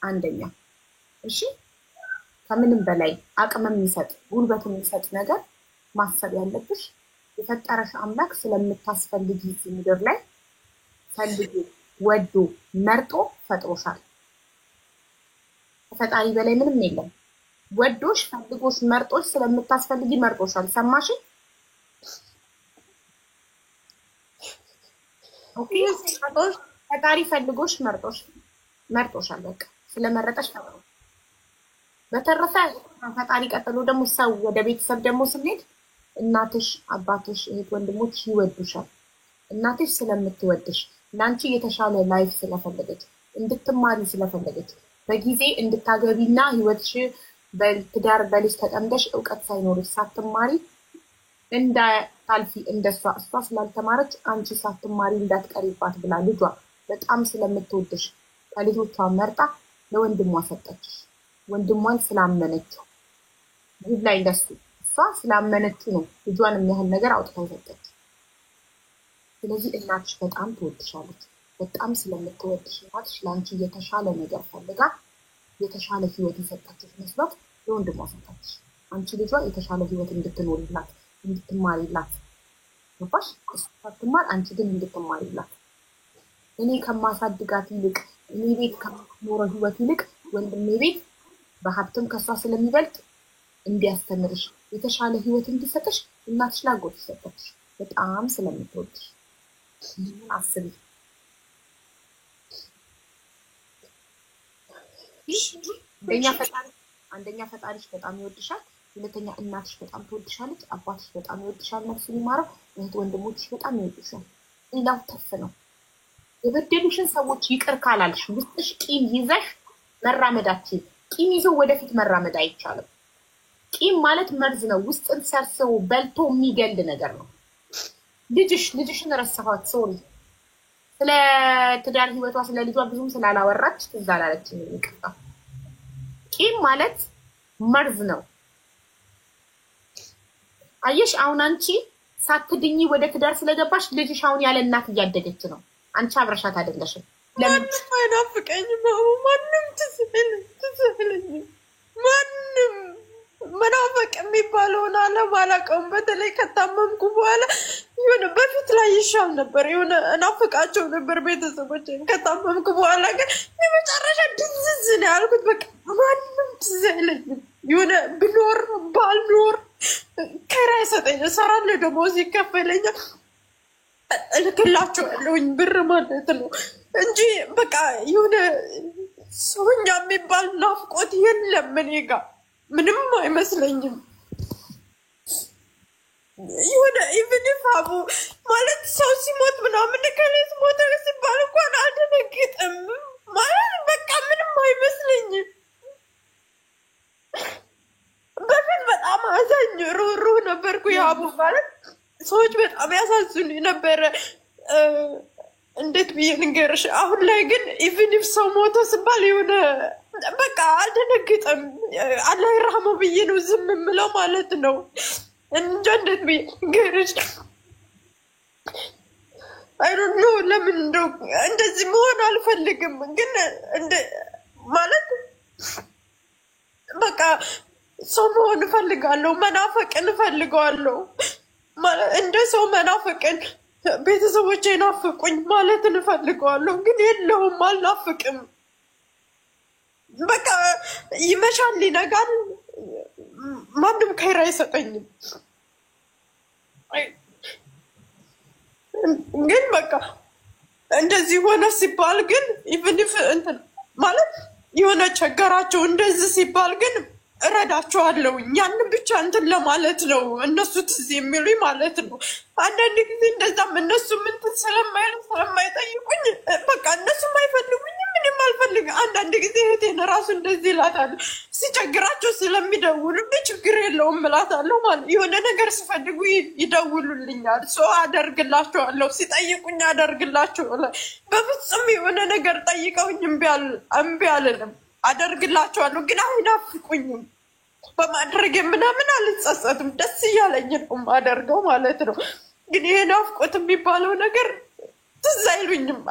አንደኛ። እሺ ከምንም በላይ አቅም የሚሰጥ ጉልበት የሚሰጥ ነገር ማሰብ ያለብሽ የፈጠረሽ አምላክ ስለምታስፈልጊ ምድር ላይ ፈልጎ ወዶ መርጦ ፈጥሮሻል። ከፈጣሪ በላይ ምንም የለም። ወዶሽ ፈልጎሽ መርጦሽ ስለምታስፈልጊ መርጦሻል። ሰማሽ? ኦኬ ፈጣሪ ፈልጎሽ መርጦሻል። በቃ ስለመረጠሽ ፈጥሮ። በተረፈ ፈጣሪ ቀጥሎ ደግሞ ሰው ወደ ቤተሰብ ደግሞ ስንሄድ እናትሽ፣ አባትሽ፣ እህት ወንድሞች ይወዱሻል። እናትሽ ስለምትወድሽ ላንቺ የተሻለ ላይፍ ስለፈለገች እንድትማሪ ስለፈለገች በጊዜ እንድታገቢና ህይወትሽ በትዳር በልጅ ተጠምደሽ እውቀት ሳይኖርሽ ሳትማሪ እንዳታልፊ እንደሷ እሷ ስላልተማረች አንቺ ሳትማሪ እንዳትቀሪባት ብላ ልጇ በጣም ስለምትወድሽ ከልጆቿ መርጣ ለወንድሟ ሰጠችሽ። ወንድሟን ስላመነችው ይህ ላይ እንደሱ እሷ ስላመነችው ነው ልጇን የሚያህል ነገር አውጥታ ሰጠች። ስለዚህ እናትሽ በጣም ትወድሻለች። በጣም ስለምትወድሽ እናትሽ ለአንቺ የተሻለ ነገር ፈልጋ የተሻለ ህይወት የሰጣችሽ መስሏት ለወንድሟ ሰጣችሽ። አንቺ ልጇ የተሻለ ህይወት እንድትኖርላት እንድትማሪላት ገባሽ? እሷ ትማር፣ አንቺ ግን እንድትማሪላት። እኔ ከማሳድጋት ይልቅ እኔ ቤት ከኖረው ህይወት ይልቅ ወንድሜ ቤት በሀብትም ከሷ ስለሚበልጥ እንዲያስተምርሽ የተሻለ ህይወት እንዲሰጥሽ እናትሽ ላጎት ሰጠች። በጣም ስለምትወድሽ ምን አስቢ። አንደኛ ፈጣሪሽ በጣም ይወድሻል፣ ሁለተኛ እናትሽ በጣም ትወድሻለች፣ አባትሽ በጣም ይወድሻል፣ ነፍሱን ይማረው፣ እህት ወንድሞችሽ በጣም ይወድሻል። ሌላው ተፍ ነው። የበደሉሽን ሰዎች ይቅር ካላልሽ ውስጥሽ ቂም ይዘሽ መራመዳችን ቂም ይዞ ወደፊት መራመድ አይቻልም። ቂም ማለት መርዝ ነው፣ ውስጥን ሰርስሮ በልቶ የሚገል ነገር ነው። ልጅሽን ረሳኋት፣ ሶሪ ስለ ትዳር ህይወቷ ስለ ልጇ ብዙም ስላላወራች ትዝ አላለችኝ። ይቅርታ። ቂም ማለት መርዝ ነው። አየሽ አሁን አንቺ ሳትድኚ ወደ ትዳር ስለገባሽ ልጅሽ አሁን ያለ እናት እያደገች ነው። አንቺ አብረሻት አይደለሽም። ለምን አይናፍቀኝም? ማንም ትስልኝ ማንም መናፈቅ የሚባለውን አላውቀውም። በተለይ ከታመምኩ በኋላ የሆነ በፊት ላይ ይሻል ነበር፣ የሆነ እናፍቃቸው ነበር ቤተሰቦቼን። ከታመምኩ በኋላ ግን የመጨረሻ ድዝዝ ነው ያልኩት። በቃ ማንም ትዝ አይለኝም። የሆነ ብኖር ባልኖር ኪራይ ሰጠኝ፣ እሰራለሁ፣ ደሞዝ ይከፈለኛል፣ እልክላቸዋለሁኝ ብር ማለት ነው እንጂ በቃ የሆነ ሰውኛ የሚባል ናፍቆት የለም እኔ ጋር። ምንም አይመስለኝም። የሆነ ኢቭን ፋቡ ማለት ሰው ሲሞት ምናምን ከሌት ሞተ ሲባል እንኳን አልደነግጥም ማለት በቃ ምንም አይመስለኝም። በፊት በጣም አዛኝ ሩህሩህ ነበርኩ። ያቡ ማለት ሰዎች በጣም ያሳዝኑኝ ነበረ። እንዴት ብዬ ልንገርሽ? አሁን ላይ ግን ኢቭን ሰው ሞተ ሲባል የሆነ በቃ አልደነግጥም። አላህ ይርሐመው ብዬ ነው ዝም የምለው ማለት ነው እንጂ እንዴት ብዬ ልንገርሽ? አይ ዶንት ኖ ለምን እንደው እንደዚህ መሆን አልፈልግም፣ ግን ማለት በቃ ሰው መሆን እፈልጋለሁ፣ መናፈቅን እፈልጋለሁ ማለት እንደ ሰው መናፈቅን ቤተሰቦቼ ናፍቁኝ ማለት እንፈልጋለሁ፣ ግን የለውም፣ አልናፍቅም። በቃ ይመሻል ይነጋል፣ ማንም ከይራ አይሰጠኝም። ግን በቃ እንደዚህ ሆነ ሲባል ግን ኢቭን ኢፍ እንትን ማለት የሆነ ቸገራቸው እንደዚህ ሲባል ግን እረዳቸዋለሁ። ያንን ብቻ እንትን ለማለት ነው እነሱ ትዝ የሚሉኝ ማለት ነው። አንዳንድ ጊዜ እንደዛም እነሱ ምን ስለማይጠይቁኝ በቃ እነሱም አይፈልጉኝም፣ ምንም አልፈልግም። አንዳንድ ጊዜ እህቴን እራሱ እንደዚህ እላታለሁ፣ ሲቸግራቸው ስለሚደውሉልኝ ችግር የለውም እላታለሁ ማለት የሆነ ነገር ሲፈልጉ ይደውሉልኛል፣ ሰው አደርግላቸዋለሁ፣ ሲጠይቁኝ አደርግላቸዋለሁ። በፍጹም የሆነ ነገር ጠይቀውኝ እምቢ አልልም፣ አደርግላቸዋለሁ። ግን አይናፍቁኝም። በማድረግ ምናምን አልጸጸትም፣ ደስ እያለኝ ነው የማደርገው ማለት ነው። ግን ይሄ ናፍቆት የሚባለው ነገር ትዝ አይሉኝም።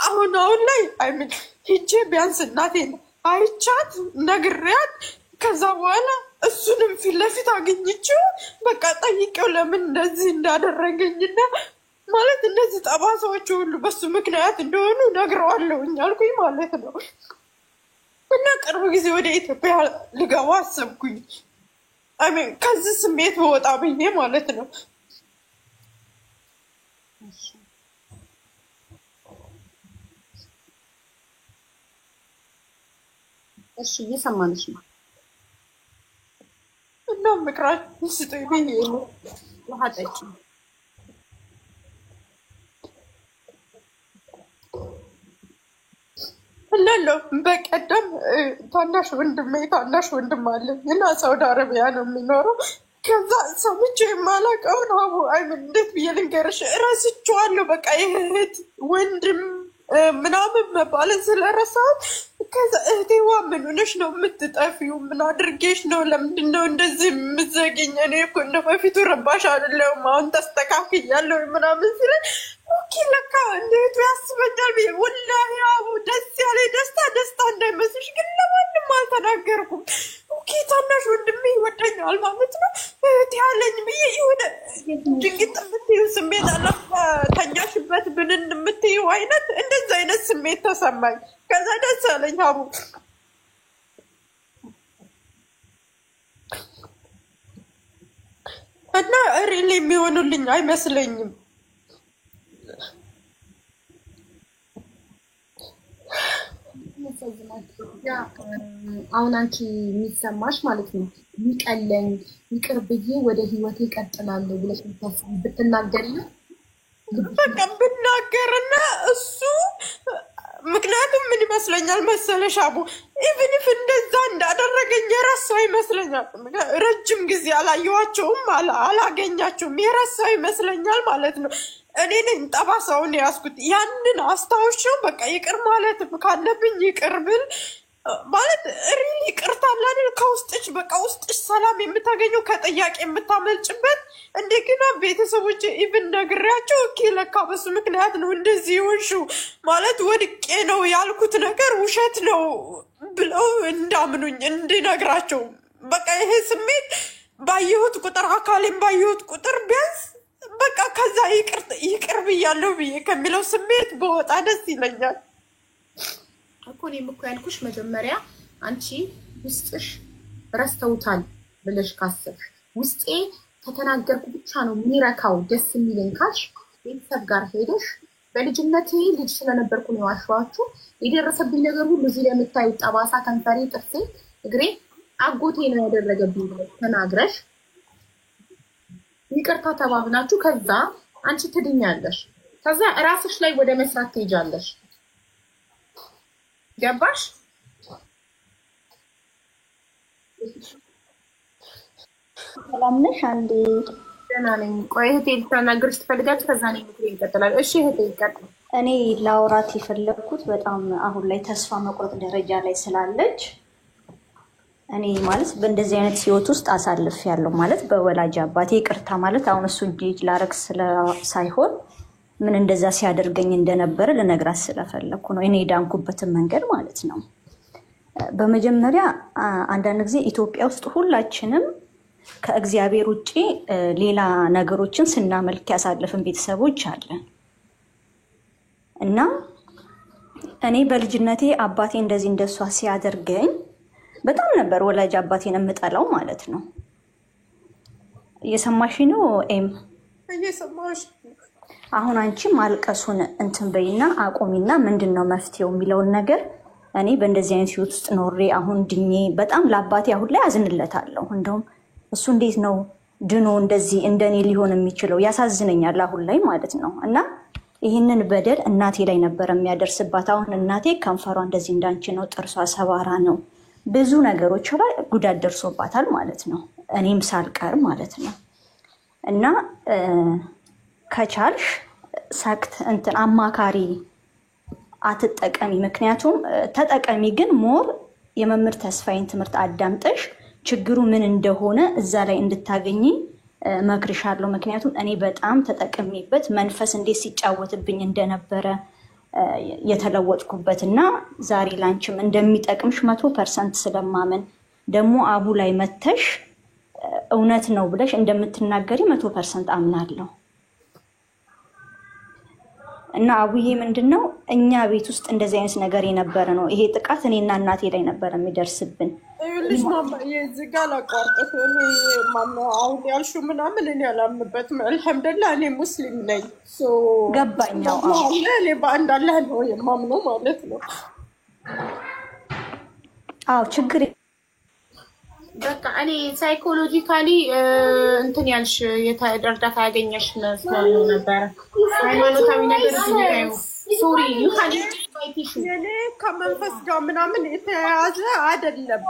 አሁን ላይ አይምን ሂጄ ቢያንስ እናቴን አይቻት ነግሬያት ከዛ በኋላ እሱንም ፊት ለፊት አግኝቼው በቃ ጠይቄው ለምን እንደዚህ እንዳደረገኝና ማለት እነዚህ ጠባሳዎች ሁሉ በሱ ምክንያት እንደሆኑ ነግረዋለሁኝ አልኩኝ ማለት ነው። እና ቅርብ ጊዜ ወደ ኢትዮጵያ ልገባ አሰብኩኝ። አሜን ከዚህ ስሜት ወጣ ብዬ ማለት ነው። እሺ እየሰማንሽ ነው። እና ምክራችሁን ስጡኝ ብዬ ነው። ውሃ ጠጪ። እናለው በቀደም ታናሽ ወንድም አለኝ እና ሳውዲ አረቢያ ነው የሚኖረው። ከዛ ሰምቼ የማላውቀውን አይምን እንዴት ብዬ ልንገርሽ? እረስቸዋለሁ። በቃ የእህት ወንድም ምናምን መባልን ስለረሳሁት ከዛ እህቴዋ ምን ሆነሽ ነው የምትጠፊው? ምን አድርጌሽ ነው? ለምንድን ነው እንደዚህ የምትዘጊኝ? እኔ እኮ እንደ በፊቱ ረባሽ አይደለሁም፣ አሁን ተስተካክያለሁ ምናምን ሲለኝ ኦኬ ለካ እንዴቱ ያስበኛል ብዬ ወላሂ አቡ ደስ ያለኝ ደስታ እንዳይመስልሽ፣ ግን ለማንም አልተናገርኩም። ኦኬ ታናሽ ወንድሜ ይወደኛል ማለት ነው እህቴ ያለኝ ብዬ የሆነ ድንግጥ የምትይው ስሜት አለ፣ ተኛሽበት ብንን የምትይው አይነት እንደዚህ አይነት ስሜት ተሰማኝ። ከዛ ደስ አለኝ አቡ። እና ሪል የሚሆኑልኝ አይመስለኝም። አሁን አንቺ የሚሰማሽ ማለት ነው የሚቀለኝ ይቅር ብዬ ወደ ህይወቴ እቀጥላለሁ ብለሽ ብትናገሪ በቃ ብናገርና እሱ ምክንያቱም ምን ይመስለኛል መሰለሽ አቡ ኢቭን ኢፍ እንደዛ እንዳደረገኝ የረሳው ይመስለኛል። ረጅም ጊዜ አላየኋቸውም አላገኛቸውም የረሳው ይመስለኛል ማለት ነው። እኔ ነኝ ጠባሳውን ያስኩት። ያንን አስታውሽው በቃ ይቅር ማለት ካለብኝ ይቅር ብል ማለት ሪሊ ይቅርታ አለ ከውስጥሽ በቃ ውስጥሽ ሰላም የምታገኘው ከጥያቄ የምታመልጭበት። እንደገና ቤተሰቦች ኢቭን ነግሬያቸው ኦኬ ለካ በሱ ምክንያት ነው እንደዚህ ይሆንሽው ማለት ወድቄ ነው ያልኩት ነገር ውሸት ነው ብለው እንዳምኑኝ እንድነግራቸው በቃ ይሄ ስሜት ባየሁት ቁጥር አካሌን ባየሁት ቁጥር ቢያንስ በቃ ከዛ ይቅር ብያለሁ ብዬ ከሚለው ስሜት በወጣ ደስ ይለኛል እኮ። እኔም እኮ ያልኩሽ መጀመሪያ አንቺ ውስጥሽ ረስተውታል ብለሽ ካሰብሽ ውስጤ ከተናገርኩ ብቻ ነው የሚረካው ደስ የሚለኝ ካልሽ ቤተሰብ ጋር ሄደሽ በልጅነቴ ልጅ ስለነበርኩ ነው ዋሽዋችሁ የደረሰብኝ ነገር ሁሉ እዚህ ላይ የምታዩት ጠባሳ፣ ከንፈሬ፣ ጥርሴ፣ እግሬ አጎቴ ነው ያደረገብኝ ተናግረሽ ይቅርታ ተባብናችሁ ከዛ አንቺ ትድኛለሽ። ከዛ ራስሽ ላይ ወደ መስራት ትሄጃለሽ። ገባሽ? ሰላም ነሽ? አንዴ ደህና ነኝ። ቆይ እህቴ ልታናግርሽ ትፈልጋለች። ከዛ ነው ምክሬ ይቀጥላል። እሺ እህቴ ይቀጥል። እኔ ላውራት የፈለኩት በጣም አሁን ላይ ተስፋ መቁረጥ ደረጃ ላይ ስላለች እኔ ማለት በእንደዚህ አይነት ህይወት ውስጥ አሳልፍ ያለው ማለት በወላጅ አባቴ ይቅርታ ማለት አሁን እሱ እንጂ ላረክ ሳይሆን ምን እንደዛ ሲያደርገኝ እንደነበረ ለነግራት ስለፈለኩ ነው። እኔ ዳንኩበትን መንገድ ማለት ነው። በመጀመሪያ አንዳንድ ጊዜ ኢትዮጵያ ውስጥ ሁላችንም ከእግዚአብሔር ውጪ ሌላ ነገሮችን ስናመልክ ያሳለፍን ቤተሰቦች አለን እና እኔ በልጅነቴ አባቴ እንደዚህ እንደሷ ሲያደርገኝ በጣም ነበር ወላጅ አባቴን የምጠላው ማለት ነው። እየሰማሽ ነው ኤም? እየሰማሽ። አሁን አንቺ ማልቀሱን እንትን በይና አቆሚና ምንድነው መፍትሄው የሚለውን ነገር እኔ በእንደዚህ አይነት ህይወት ውስጥ ኖሬ አሁን ድኜ በጣም ለአባቴ አሁን ላይ አዝንለታለሁ። እንደውም እሱ እንዴት ነው ድኖ እንደዚህ እንደኔ ሊሆን የሚችለው ያሳዝነኛል አሁን ላይ ማለት ነው። እና ይህንን በደል እናቴ ላይ ነበር የሚያደርስባት። አሁን እናቴ ከንፈሯ እንደዚህ እንዳንቺ ነው፣ ጥርሷ ሰባራ ነው፣ ብዙ ነገሮች ላይ ጉዳት ደርሶባታል ማለት ነው፣ እኔም ሳልቀር ማለት ነው። እና ከቻልሽ ሰክት እንትን አማካሪ አትጠቀሚ። ምክንያቱም ተጠቀሚ ግን ሞር የመምህር ተስፋዬን ትምህርት አዳምጠሽ ችግሩ ምን እንደሆነ እዛ ላይ እንድታገኚ መክርሻለሁ። ምክንያቱም እኔ በጣም ተጠቅሜበት መንፈስ እንዴት ሲጫወትብኝ እንደነበረ የተለወጥኩበትና ዛሬ ላንቺም እንደሚጠቅምሽ 100% ስለማመን ደግሞ አቡ ላይ መተሽ እውነት ነው ብለሽ እንደምትናገሪ 100% አምናለሁ። እና አቡዬ ምንድነው እኛ ቤት ውስጥ እንደዚህ አይነት ነገር የነበረ ነው። ይሄ ጥቃት እኔና እናቴ ላይ ነበር የሚደርስብን። ልጅ ማማ የዚህ ጋር ላቋርጠሽ እኔ ማማ አሁን ያልሽው ምናምን እኔ አላምንበትም። አልሐምዱሊላህ እኔ ሙስሊም ነኝ። ገባኛው እኔ በአንድ አላህ ነው የማምነው ማለት ነው። አዎ ችግር በቃ እኔ ሳይኮሎጂካሊ እንትን ያልሽ እርዳታ ያገኘሽ መስሎኝ ነበር። ሃይማኖታዊ ነገር ነው። ሶሪ ዩካን የኔ ከመንፈስ ጋር ምናምን የተያያዘ አይደለም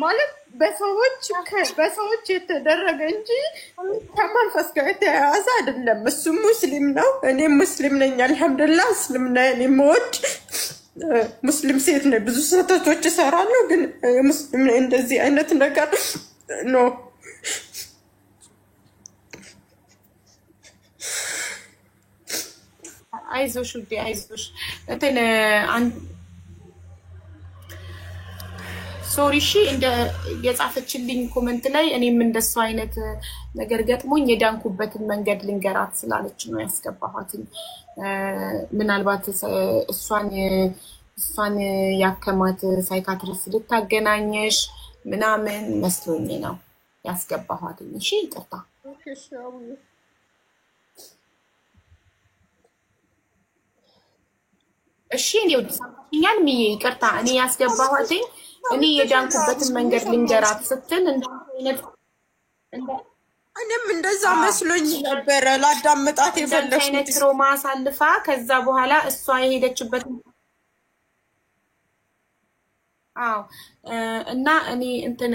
ማለት በሰዎች የተደረገ እንጂ ከመንፈስ ጋር የተያያዘ አይደለም። እሱ ሙስሊም ነው፣ እኔም ሙስሊም ነኝ። አልሐምዱሊላህ እስልምና የምወድ ሙስሊም ሴት ነኝ። ብዙ ስህተቶች እሰራለሁ፣ ግን ሙስሊም ነኝ። እንደዚህ አይነት ነገር ነው። አይዞሽ ውዴ አይዞሽ። እንትን ሶሪ እሺ፣ እንደ የጻፈችልኝ ኮሜንት ላይ እኔም እንደሱ አይነት ነገር ገጥሞኝ የዳንኩበትን መንገድ ልንገራት ስላለች ነው ያስገባኋት። ምናልባት እሷን ያከማት ሳይካትሪስት ልታገናኘሽ ምናምን መስሎኝ ነው ያስገባኋት። እሺ ይቅርታ። እሺ እኔ ወድሳኛል ምዬ ይቅርታ። እኔ ያስገባኋት እኔ የዳንኩበትን መንገድ ልንገራት ስትል እኔም እንደዛ መስሎኝ ነበር ላዳምጣት የፈለኩት። አይነት ትሮማ አሳልፋ ከዛ በኋላ እሷ የሄደችበት እና እኔ እንትን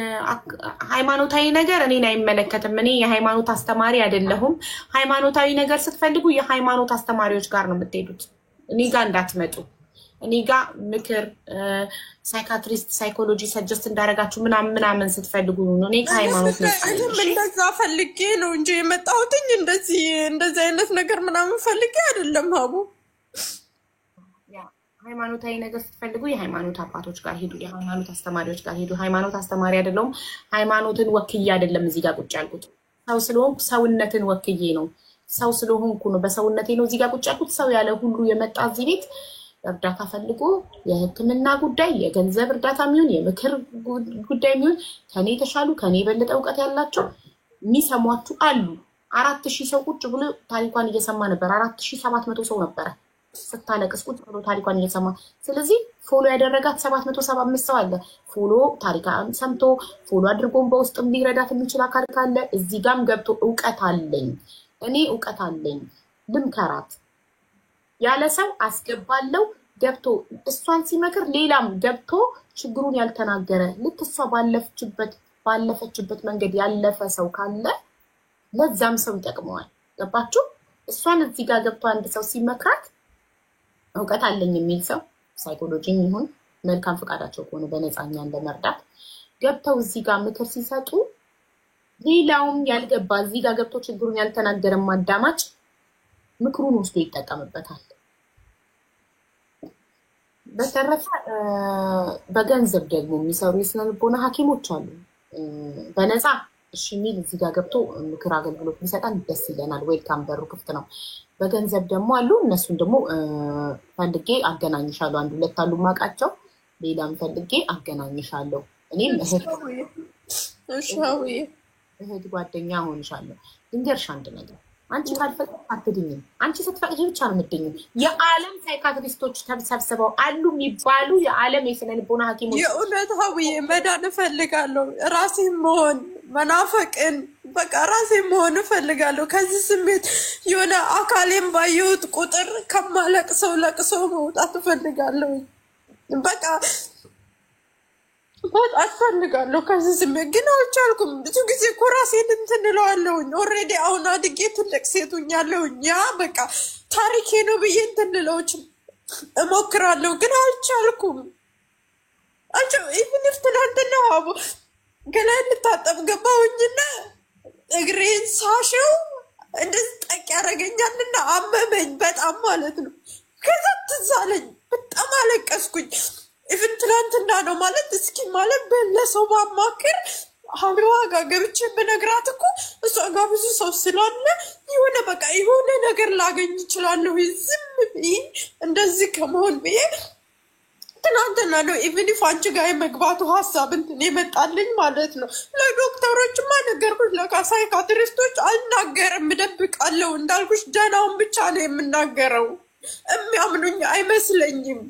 ሃይማኖታዊ ነገር እኔን አይመለከትም። እኔ የሃይማኖት አስተማሪ አይደለሁም። ሃይማኖታዊ ነገር ስትፈልጉ የሃይማኖት አስተማሪዎች ጋር ነው የምትሄዱት። እኔ ጋር እንዳትመጡ። እኔ ጋር ምክር ሳይካትሪስት ሳይኮሎጂ ሰጀስት እንዳረጋችሁ ምናምን ስትፈልጉ ነው። እኔ ከሃይማኖት ነው እንደዛ ፈልጌ ነው እንጂ የመጣሁት እንደዚህ አይነት ነገር ምናምን ፈልጌ አይደለም። ሀቡ ሃይማኖታዊ ነገር ስትፈልጉ የሃይማኖት አባቶች ጋር ሄዱ፣ የሃይማኖት አስተማሪዎች ጋር ሄዱ። ሃይማኖት አስተማሪ አይደለሁም። ሃይማኖትን ወክዬ አይደለም እዚህ ጋር ቁጭ ያልኩት። ሰው ስለሆንኩ ሰውነትን ወክዬ ነው። ሰው ስለሆንኩ ነው በሰውነቴ ነው እዚህ ጋር ቁጭ ያልኩት። ሰው ያለ ሁሉ የመጣ እዚህ ቤት እርዳታ ፈልጎ የሕክምና ጉዳይ የገንዘብ እርዳታ የሚሆን የምክር ጉዳይ የሚሆን ከኔ የተሻሉ ከኔ የበለጠ እውቀት ያላቸው የሚሰሟችሁ አሉ። 4000 ሰው ቁጭ ብሎ ታሪኳን እየሰማ ነበር። 4700 ሰው ነበረ ስታለቅስ ቁጭ ብሎ ታሪኳን እየሰማ። ስለዚህ ፎሎ ያደረጋት 775 ሰው አለ። ፎሎ ታሪካን ሰምቶ ፎሎ አድርጎን በውስጥም ሊረዳት የሚችል አካል ካለ እዚህ ጋርም ገብቶ እውቀት አለኝ እኔ እውቀት አለኝ ልምከራት ያለ ሰው አስገባለው ገብቶ እሷን ሲመክር ሌላም ገብቶ ችግሩን ያልተናገረ ልክ እሷ ባለፈችበት መንገድ ያለፈ ሰው ካለ ለዛም ሰው ይጠቅመዋል። ገባችሁ? እሷን እዚህ ጋር ገብቶ አንድ ሰው ሲመክራት እውቀት አለኝ የሚል ሰው ሳይኮሎጂም ይሁን መልካም ፈቃዳቸው ከሆነ በነፃኛ እንደመርዳት ገብተው እዚህ ጋር ምክር ሲሰጡ ሌላውም ያልገባ እዚህ ጋር ገብቶ ችግሩን ያልተናገረ ማዳማጭ ምክሩን ወስዶ ይጠቀምበታል። በተረፈ በገንዘብ ደግሞ የሚሰሩ የስነ ልቦና ሐኪሞች አሉ። በነፃ እሺ ሚል እዚህ ጋር ገብቶ ምክር አገልግሎት ቢሰጣን ደስ ይለናል። ዌልካም፣ በሩ ክፍት ነው። በገንዘብ ደግሞ አሉ። እነሱን ደግሞ ፈልጌ አገናኝሻለሁ። አንድ ሁለት አሉ ማቃቸው። ሌላም ፈልጌ አገናኝሻለሁ። እኔም እህት ጓደኛ ሆንሻለሁ። ድንገርሽ አንድ ነገር አንቺ ካልፈቀድሽ አትድኝም። አንቺ ስትፈቅጂ ብቻ ነው የምትድኝው። የዓለም ሳይካትሪስቶች ተሰብስበው አሉ የሚባሉ የዓለም የስነ ልቦና ሐኪሞች የእውነት ሀውዬ መዳን እፈልጋለሁ። ራሴን መሆን መናፈቅን በቃ ራሴን መሆን እፈልጋለሁ። ከዚህ ስሜት የሆነ አካሌን ባየሁት ቁጥር ከማለቅሰው ለቅሶ መውጣት እፈልጋለሁ። በቃ መውጣት እፈልጋለሁ ከዚህ ስሜት፣ ግን አልቻልኩም። ብዙ ጊዜ እኮ ራሴን እንትን እለዋለሁኝ። ኦልሬዲ አሁን አድጌ ትልቅ ሴት ሆኛለሁኝ። ያ በቃ ታሪኬ ነው ብዬ እንትን ልለው እሞክራለሁ፣ ግን አልቻልኩም። ኢቭን ትናንትና ሀቡ ገላይ ልታጠብ ገባሁኝና እግሬን ሳሸው እንደዚህ ጠቅ ያደረገኛልና አመመኝ በጣም ማለት ነው። ከዛ ትዝ አለኝ፣ በጣም አለቀስኩኝ። ኢቭን ትናንትና ነው ማለት እስኪ ማለት በለሰው ባማክር ሀቢዋ ጋር ገብቼ ብነግራት እኮ እሷ ጋር ብዙ ሰው ስላለ የሆነ በቃ የሆነ ነገር ላገኝ እችላለሁ ዝም ብዬ እንደዚህ ከመሆን ብዬ ትናንትና ነው ኢቭን አንቺ ጋር የመግባቱ ሀሳብ እንትን የመጣልኝ ማለት ነው። ለዶክተሮችማ ነገርኩሽ፣ ለሳይካትሪስቶች አልናገርም እደብቃለሁ። እንዳልኩሽ ደህናውን ብቻ ነው የምናገረው። የሚያምኑኝ አይመስለኝም።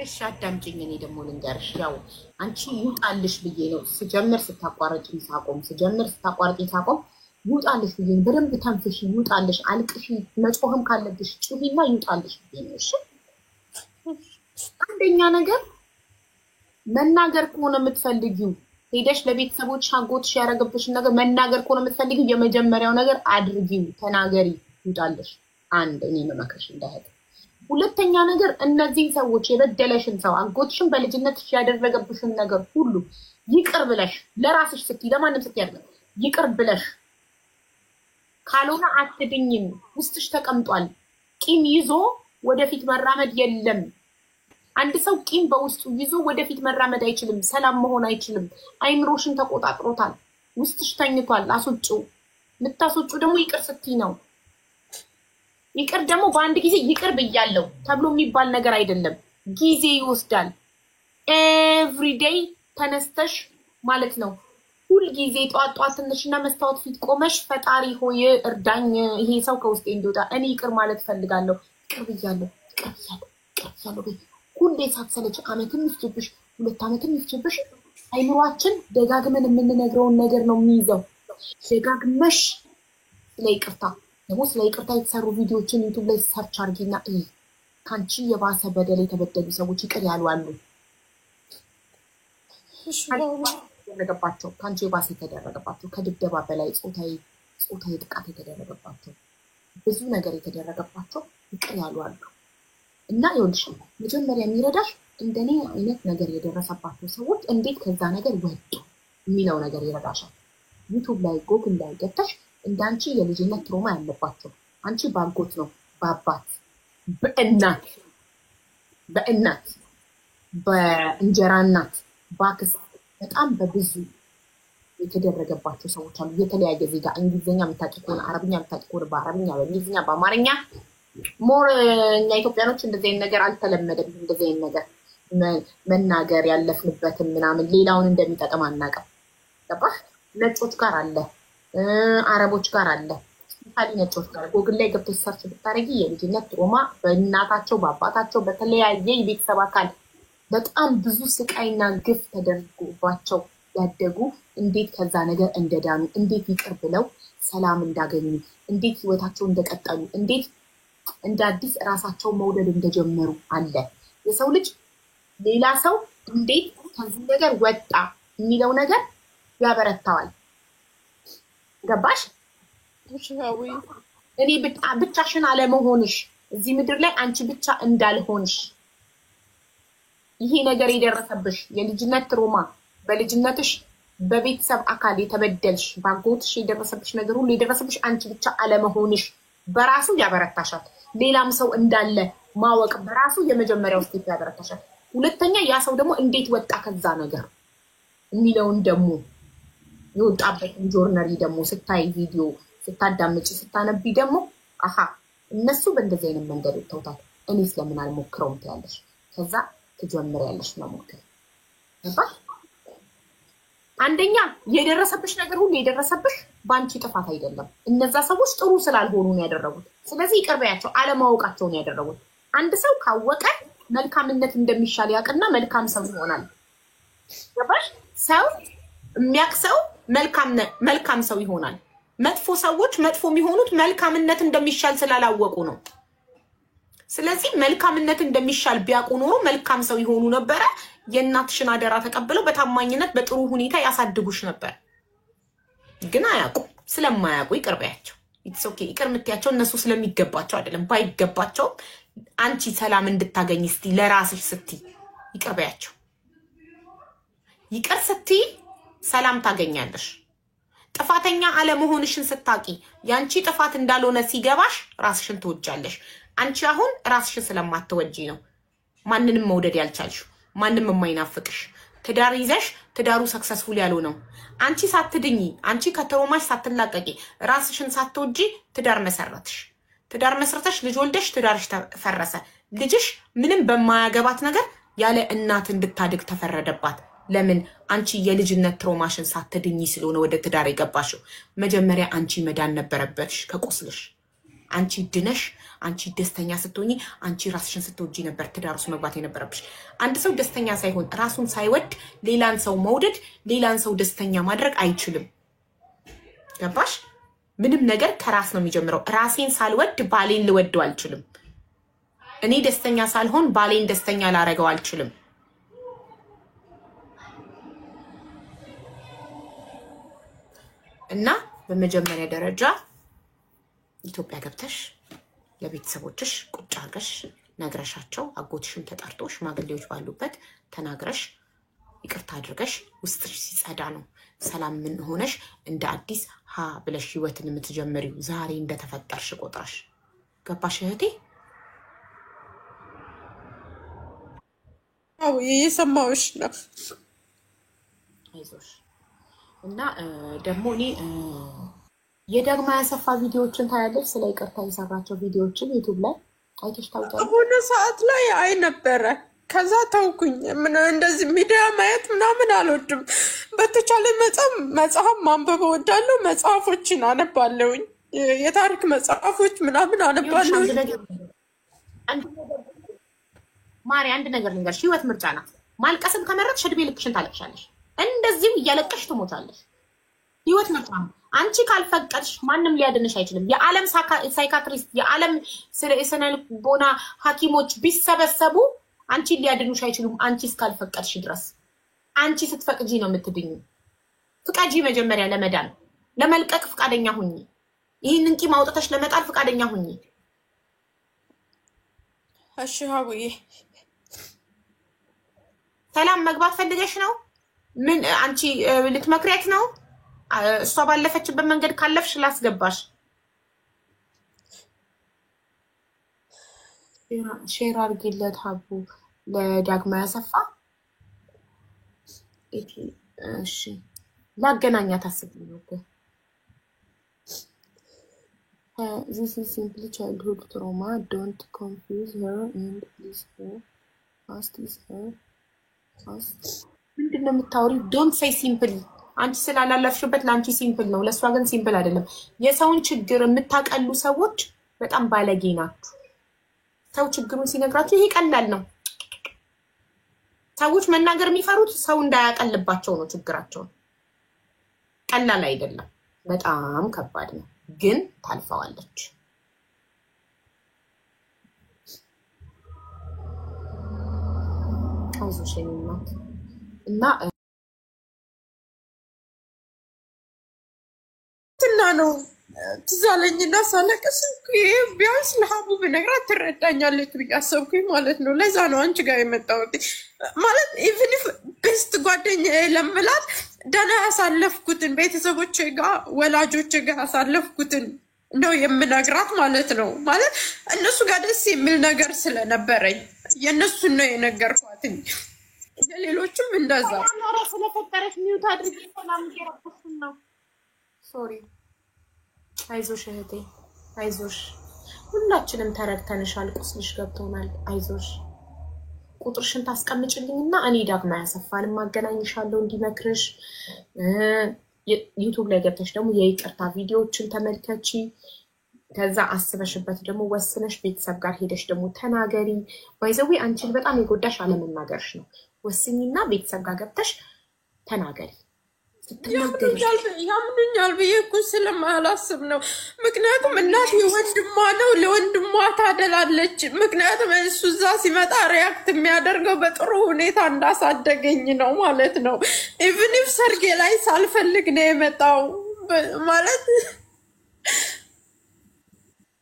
እሺ አዳምጪኝ። እኔ ደግሞ ልንገርሽ፣ ያው አንቺ ይውጣልሽ ብዬ ነው ስጀምር ስታቋርጪኝ ሳቆም ይውጣልሽ ብዬ ነው። በደንብ ተንፍሽ፣ ይውጣልሽ፣ አልቅሽ፣ መጮህም ካለብሽ ጩሂና ይውጣልሽ ብዬ ነው። እሺ አንደኛ ነገር መናገር ከሆነ የምትፈልጊው ሄደሽ ለቤተሰቦች አጎትሽ ያረገብሽን ነገር መናገር ከሆነ የምትፈልጊው የመጀመሪያው ነገር አድርጊው፣ ተናገሪ፣ ይውጣልሽ። አንድ እኔ መመከርሽ እንዳይሄድ። ሁለተኛ ነገር እነዚህ ሰዎች የበደለሽን ሰው አጎትሽን በልጅነትሽ ያደረገብሽን ነገር ሁሉ ይቅር ብለሽ ለራስሽ ስትይ ለማንም ስትይ አይደለም ይቅር ብለሽ ካልሆነ አትድኝም። ውስጥሽ ተቀምጧል። ቂም ይዞ ወደፊት መራመድ የለም። አንድ ሰው ቂም በውስጡ ይዞ ወደፊት መራመድ አይችልም። ሰላም መሆን አይችልም። አይምሮሽን ተቆጣጥሮታል። ውስጥሽ ተኝቷል። አስወጪው። ልታስወጪው ደግሞ ይቅር ስትይ ነው። ይቅር ደግሞ በአንድ ጊዜ ይቅር ብያለሁ ተብሎ የሚባል ነገር አይደለም። ጊዜ ይወስዳል። ኤቭሪዴይ ተነስተሽ ማለት ነው ሁል ጊዜ ጧት ትንሽና መስታወት ፊት ቆመሽ ፈጣሪ ሆይ እርዳኝ፣ ይሄ ሰው ከውስጤ እንዲወጣ እኔ ይቅር ማለት ፈልጋለሁ፣ ይቅር ብያለሁ፣ ይቅር ብያለሁ። ሁሌ ሳትሰለች አመትም ይፍጅብሽ 2 አመትም ይፍጅብሽ። አይምሯችን ደጋግመን የምንነግረውን ነገር ነው የሚይዘው። ደጋግመሽ ስለ ይቅርታ ደግሞ ስለ ይቅርታ የተሰሩ ቪዲዮዎችን ዩቲዩብ ላይ ሰርች አድርጊና ካንቺ የባሰ በደል የተበደሉ ሰዎች ይቅር ያሉ አሉ። የተደረገባቸው ካንቺ የባሰ የተደረገባቸው ከድብደባ በላይ ጾታዊ ጥቃት የተደረገባቸው ብዙ ነገር የተደረገባቸው ይቅር ያሉ አሉ። እና ይኸውልሽ መጀመሪያ የሚረዳሽ እንደኔ አይነት ነገር የደረሰባቸው ሰዎች እንዴት ከዛ ነገር ወጡ የሚለው ነገር ይረዳሻል። ዩቲዩብ ላይ ጎግል ላይ ገብተሽ እንዳንቺ የልጅነት ትሮማ ያለባቸው አንቺ ባጎት ነው በአባት በእናት በእንጀራ እናት ባክስ በጣም በብዙ የተደረገባቸው ሰዎች አሉ። የተለያየ ዜጋ እንግሊዝኛ የምታውቂ ከሆነ አረብኛ የምታውቂ ከሆነ በአረብኛ በእንግሊዝኛ በአማርኛ ሞር እኛ ኢትዮጵያኖች እንደዚህ አይነት ነገር አልተለመደም። እንደዚህ አይነት ነገር መናገር ያለፍንበትን ምናምን ሌላውን እንደሚጠቅም አናውቅም። ገባሽ? ነጮች ጋር አለ፣ አረቦች ጋር አለ። ስፔሻሊ ነጮች ጋር ጎግል ላይ ገብተሽ ሰርች ብታረጊ የልጅነት ትሮማ በእናታቸው በአባታቸው በተለያየ የቤተሰብ አካል በጣም ብዙ ስቃይና ግፍ ተደርጎባቸው ያደጉ እንዴት ከዛ ነገር እንደዳኑ፣ እንዴት ይቅር ብለው ሰላም እንዳገኙ፣ እንዴት ህይወታቸው እንደቀጠሉ፣ እንዴት እንደ አዲስ ራሳቸው መውደድ እንደጀመሩ አለ። የሰው ልጅ ሌላ ሰው እንዴት ከዚህ ነገር ወጣ የሚለው ነገር ያበረታዋል። ገባሽ? እኔ ብቻሽን አለመሆንሽ እዚህ ምድር ላይ አንቺ ብቻ እንዳልሆንሽ ይሄ ነገር የደረሰብሽ የልጅነት ትሮማ በልጅነትሽ በቤተሰብ አካል የተበደልሽ ባጎትሽ የደረሰብሽ ነገር ሁሉ የደረሰብሽ አንቺ ብቻ አለመሆንሽ በራሱ ያበረታሻል። ሌላም ሰው እንዳለ ማወቅ በራሱ የመጀመሪያው ስቴፕ ያበረታሻል። ሁለተኛ ያ ሰው ደግሞ እንዴት ወጣ ከዛ ነገር የሚለውን ደግሞ የወጣበትን ጆርናሪ ደግሞ ስታይ ቪዲዮ ስታዳምጪ ስታነቢ ደግሞ አሃ እነሱ በእንደዚህ አይነት መንገድ ወጥተውታል፣ እኔ ስለምን አልሞክረውም ትያለሽ። ከዛ ትጀምሪያለሽ መሞከር። ገባሽ? አንደኛ የደረሰብሽ ነገር ሁሉ የደረሰብሽ ባንቺ ጥፋት አይደለም። እነዛ ሰዎች ጥሩ ስላልሆኑ ነው ያደረጉት። ስለዚህ ይቅር በያቸው። አለማወቃቸው ነው ያደረጉት። አንድ ሰው ካወቀ መልካምነት እንደሚሻል ያውቅና መልካም ሰው ይሆናል። ገባሽ? ሰው የሚያውቅ ሰው መልካም ሰው ይሆናል። መጥፎ ሰዎች መጥፎ የሚሆኑት መልካምነት እንደሚሻል ስላላወቁ ነው። ስለዚህ መልካምነት እንደሚሻል ቢያውቁ ኖሮ መልካም ሰው ይሆኑ ነበረ። የእናትሽን አደራ ተቀብለው በታማኝነት በጥሩ ሁኔታ ያሳድጉሽ ነበር። ግን አያውቁ። ስለማያውቁ ይቅር በያቸው። ኢትስ ኦኬ። ይቅር የምትያቸው እነሱ ስለሚገባቸው አይደለም። ባይገባቸው አንቺ ሰላም እንድታገኝ እስቲ ለራስሽ ስትይ ይቅር በያቸው። ይቅር ስትይ ሰላም ታገኛለሽ። ጥፋተኛ አለመሆንሽን ስታቂ ያንቺ ጥፋት እንዳልሆነ ሲገባሽ ራስሽን ትወጃለሽ። አንቺ አሁን ራስሽን ስለማትወጂ ነው ማንንም መውደድ ያልቻልሽ፣ ማንንም የማይናፍቅሽ። ትዳር ይዘሽ ትዳሩ ሰክሰስፉል ያልሆነው አንቺ ሳትድኚ፣ አንቺ ከተሮማሽ ሳትላቀቂ፣ ራስሽን ሳትወጂ ትዳር መሰረትሽ። ትዳር መስረተሽ ልጅ ወልደሽ ትዳርሽ ተፈረሰ። ልጅሽ ምንም በማያገባት ነገር ያለ እናት እንድታድግ ተፈረደባት። ለምን? አንቺ የልጅነት ትሮማሽን ሳትድኚ ስለሆነ ወደ ትዳር የገባሽው። መጀመሪያ አንቺ መዳን ነበረበትሽ ከቁስልሽ። አንቺ ድነሽ አንቺ ደስተኛ ስትሆኚ አንቺ ራስሽን ስትወጂ ነበር ትዳር ውስጥ መግባት የነበረብሽ። አንድ ሰው ደስተኛ ሳይሆን ራሱን ሳይወድ ሌላን ሰው መውደድ ሌላን ሰው ደስተኛ ማድረግ አይችልም። ገባሽ? ምንም ነገር ከራስ ነው የሚጀምረው። ራሴን ሳልወድ ባሌን ልወደው አልችልም። እኔ ደስተኛ ሳልሆን ባሌን ደስተኛ ላረገው አልችልም። እና በመጀመሪያ ደረጃ ኢትዮጵያ ገብተሽ ለቤተሰቦችሽ ቁጭ አድርገሽ ነግረሻቸው አጎትሽም ተጠርቶ ሽማግሌዎች ባሉበት ተናግረሽ ይቅርታ አድርገሽ ውስጥሽ ሲጸዳ ነው ሰላም ምን ሆነሽ እንደ አዲስ ሀ ብለሽ ህይወትን የምትጀምሪው ዛሬ እንደተፈጠርሽ ቆጥራሽ ገባሽ እህቴ? አዎ እየሰማሁሽ ነው። አይዞሽ። እና ደግሞ እኔ የዳግማ ያሰፋ ቪዲዮዎችን ታያለሽ? ስለ ይቅርታ የሰራቸው ቪዲዮዎችን ዩቲዩብ ላይ አይተሽ ታውቂያለሽ? አሁን ሰዓት ላይ አይ ነበረ ከዛ ተውኩኝ። ምን እንደዚህ ሚዲያ ማየት ምናምን አልወድም። በተቻለ መጽሐፍ ማንበብ እወዳለሁ። መጽሐፎችን አነባለሁኝ። የታሪክ መጽሐፎች ምናምን አነባለሁ። ማሪ አንድ ነገር ልንገርሽ፣ ህይወት ምርጫ ናት። ማልቀስም ከመረጥሽ እድሜ ልክሽን ታለቅሻለሽ። እንደዚሁ እያለቀሽ ትሞቻለሽ። ህይወት ምርጫ ነው። አንቺ ካልፈቀድሽ ማንም ሊያድንሽ አይችልም። የዓለም ሳይካትሪስት የዓለም ስነ ልቦና ሐኪሞች ቢሰበሰቡ አንቺ ሊያድኑሽ አይችሉም። አንቺ እስካልፈቀድሽ ድረስ አንቺ ስትፈቅጂ ነው የምትድኙ። ፍቃጂ መጀመሪያ ለመዳን ለመልቀቅ ፍቃደኛ ሁኚ። ይህንን ቂም አውጥተሽ ለመጣል ፍቃደኛ ሁኚ። እሺ ሀቡዬ ሰላም መግባት ፈልገሽ ነው? ምን አንቺ ልትመክሪያት ነው? እሷ ባለፈችበት መንገድ ካለፍሽ ላስገባሽ። ሼር አድርጊለት ሀቡ ለዳግማ ያሰፋ። እሺ ላገናኛት አስብኝ ነው። This is simply childhood trauma. Don't confuse her and please her. Fast is her. Fast. ምንድን ነው የምታወሪው? Don't say simple. አንቺ ስላላለፍሽበት ለአንቺ ሲምፕል ነው፣ ለእሷ ግን ሲምፕል አይደለም። የሰውን ችግር የምታቀሉ ሰዎች በጣም ባለጌ ናችሁ። ሰው ችግሩን ሲነግራችሁ ይሄ ቀላል ነው። ሰዎች መናገር የሚፈሩት ሰው እንዳያቀልባቸው ነው ችግራቸው። ቀላል አይደለም፣ በጣም ከባድ ነው፣ ግን ታልፈዋለች። አይዞሽ እናት እና ነው ትዝ አለኝና ሳለቅስ ቢያንስ ለሀቡ ብነግራት ትረዳኛለች ብዬ አሰብኩኝ ማለት ነው። ለዛ ነው አንቺ ጋር የመጣሁት። ማለት ኢቭን ኢፍ ቤስት ጓደኛዬ ለምላት ደህና ያሳለፍኩትን ቤተሰቦቼ ጋር ወላጆቼ ጋር ያሳለፍኩትን ነው የምነግራት ማለት ነው። ማለት እነሱ ጋር ደስ የሚል ነገር ስለነበረኝ የእነሱን ነው የነገርኳትኝ። የሌሎችም እንደዛ ስለፈጠረች ሚውት አድርጌ ሰላም እየረኩሽን ነው። ሶሪ አይዞሽ እህቴ አይዞሽ። ሁላችንም ተረድተንሻል፣ ቁስልሽ ገብቶናል። አይዞሽ። ቁጥርሽን ታስቀምጭልኝና እኔ ዳግማ ያሰፋን ማገናኝሻለሁ እንዲመክርሽ። ዩቲዩብ ላይ ገብተሽ ደግሞ የይቅርታ ቪዲዮዎችን ተመልከቺ። ከዛ አስበሽበት ደግሞ ወስነሽ ቤተሰብ ጋር ሄደሽ ደግሞ ተናገሪ። ባይዘዊ አንቺን በጣም የጎዳሽ አለመናገርሽ ነው። ወስኝና ቤተሰብ ጋር ገብተሽ ተናገሪ። ያምኑኛል ብዬ እኮ ስለማላስብ ነው። ምክንያቱም እናት ወንድሟ ነው፣ ለወንድሟ ታደላለች። ምክንያቱም እሱ እዛ ሲመጣ ሪያክት የሚያደርገው በጥሩ ሁኔታ እንዳሳደገኝ ነው ማለት ነው። ኢቭን ኢፍ ሰርጌ ላይ ሳልፈልግ ነው የመጣው ማለት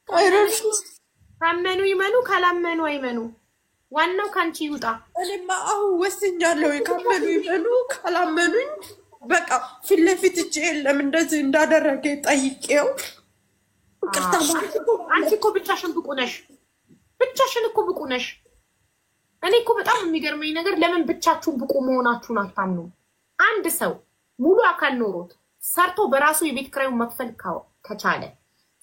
አይሮሽ። ካመኑ ይመኑ፣ ካላመኑ አይመኑ። ዋናው ካንቺ ይውጣ። እኔማ አሁን ወስኛለሁ። ካመኑ ይመኑ፣ ካላመኑኝ በቃ ፊት ለፊት እጄ የለም እንደዚህ እንዳደረገ ጠይቄው ቅርታ ማለት አንቺ እኮ ብቻሽን ብቁ ነሽ። ብቻሽን እኮ ብቁ ነሽ። እኔ እኮ በጣም የሚገርመኝ ነገር ለምን ብቻችሁን ብቁ መሆናችሁን አታምኑ? አንድ ሰው ሙሉ አካል ኖሮት ሰርቶ በራሱ የቤት ኪራዩን መክፈል ከቻለ፣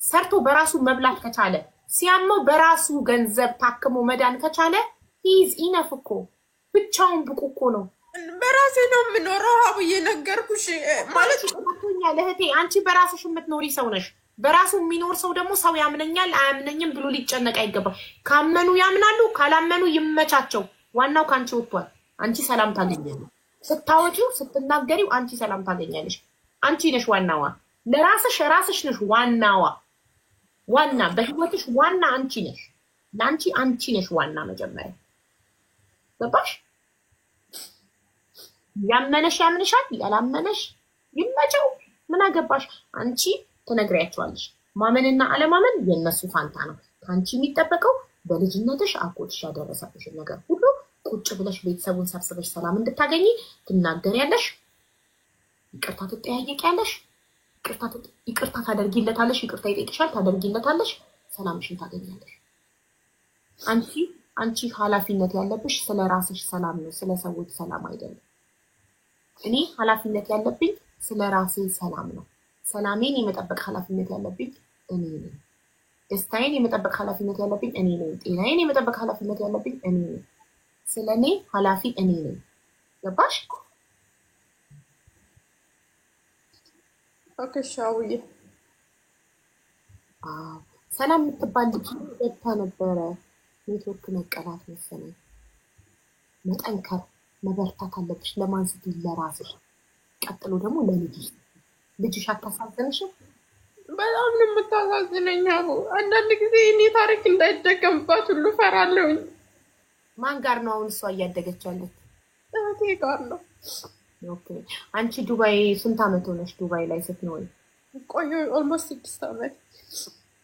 ሰርቶ በራሱ መብላት ከቻለ፣ ሲያመው በራሱ ገንዘብ ታክሞ መዳን ከቻለ ሂዝ ኢነፍ እኮ። ብቻውን ብቁ እኮ ነው። በራሴ ነው የምኖረው። ሀቡዬ ነገርኩሽ ማለት ነው። ለህቴ አንቺ በራስሽ የምትኖሪ ሰው ነሽ። በራሱ የሚኖር ሰው ደግሞ ሰው ያምነኛል አያምነኝም ብሎ ሊጨነቅ አይገባም። ካመኑ ያምናሉ፣ ካላመኑ ይመቻቸው። ዋናው ካንቺ ወጥቷል። አንቺ ሰላም ታገኛለሽ። ስታወጪው ስትናገሪው አንቺ ሰላም ታገኛለሽ። አንቺ ነሽ ዋናዋ። ለራስሽ ራስሽ ነሽ ዋናዋ። ዋና በህይወትሽ ዋና አንቺ ነሽ። ለአንቺ አንቺ ነሽ ዋና መጀመሪያ። ገባሽ? ያመነሽ ያምንሻል፣ ያላመነሽ ይመቸው። ምን አገባሽ አንቺ ትነግሪያቸዋለሽ ማመንና አለማመን የነሱ ፋንታ ነው አንቺ የሚጠበቀው በልጅነትሽ አቆጥሽ ያደረሰብሽ ነገር ሁሉ ቁጭ ብለሽ ቤተሰቡን ሰብስበሽ ሰላም እንድታገኚ ትናገሪያለሽ ይቅርታ ትጠያየቂያለሽ ይቅርታ ታደርጊለታለሽ ይቅርታ ይጠይቅሻል ታደርጊለታለሽ ሰላምሽን ታገኛለሽ አንቺ ኃላፊነት ያለብሽ ስለራስሽ ሰላም ነው ስለሰዎች ሰላም አይደለም እኔ ኃላፊነት ያለብኝ ስለራሴ ሰላም ነው ሰላሜን የመጠበቅ ኃላፊነት ያለብኝ እኔ ነኝ ደስታዬን የመጠበቅ ኃላፊነት ያለብኝ እኔ ነኝ ጤናዬን የመጠበቅ ኃላፊነት ያለብኝ እኔ ነኝ ስለኔ ኃላፊ እኔ ነኝ ገባሽ ኦኬ ሻውዬ ሰላም የምትባል ልጅ ወጥታ ነበረ ኔትወርክ መቀላት መሰለኝ መጠንከር መበርታት አለብሽ ለማን ስትይ ለራስሽ ቀጥሎ ደግሞ ልጅሽ አታሳዝንሽም በጣም ነው የምታሳዝነኝ አንዳንድ ጊዜ እኔ ታሪክ እንዳይደገምባት ሁሉ ፈራለሁኝ ማን ጋር ነው አሁን እሷ እያደገች ያለች እህቴ ጋር ነው ኦኬ አንቺ ዱባይ ስንት አመት ሆነሽ ዱባይ ላይ ስትኖሪ ቆዩ ኦልሞስት 6 አመት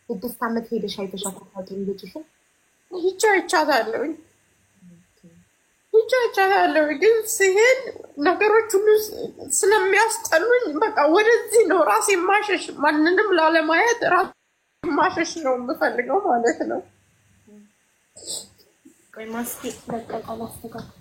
6 አመት ሄደሽ አይተሻታል ልጅሽን ይቻታለሁኝ ግን ሲሄድ ነገሮች ሁሉ ስለሚያስጠሉኝ በቃ ወደዚህ ነው ራሴ ማሸሽ ማንንም ላለማየት ራሴ ማሸሽ ነው የምፈልገው ማለት ነው ቆይ ማስቲ ለቀቀ ላስተካክል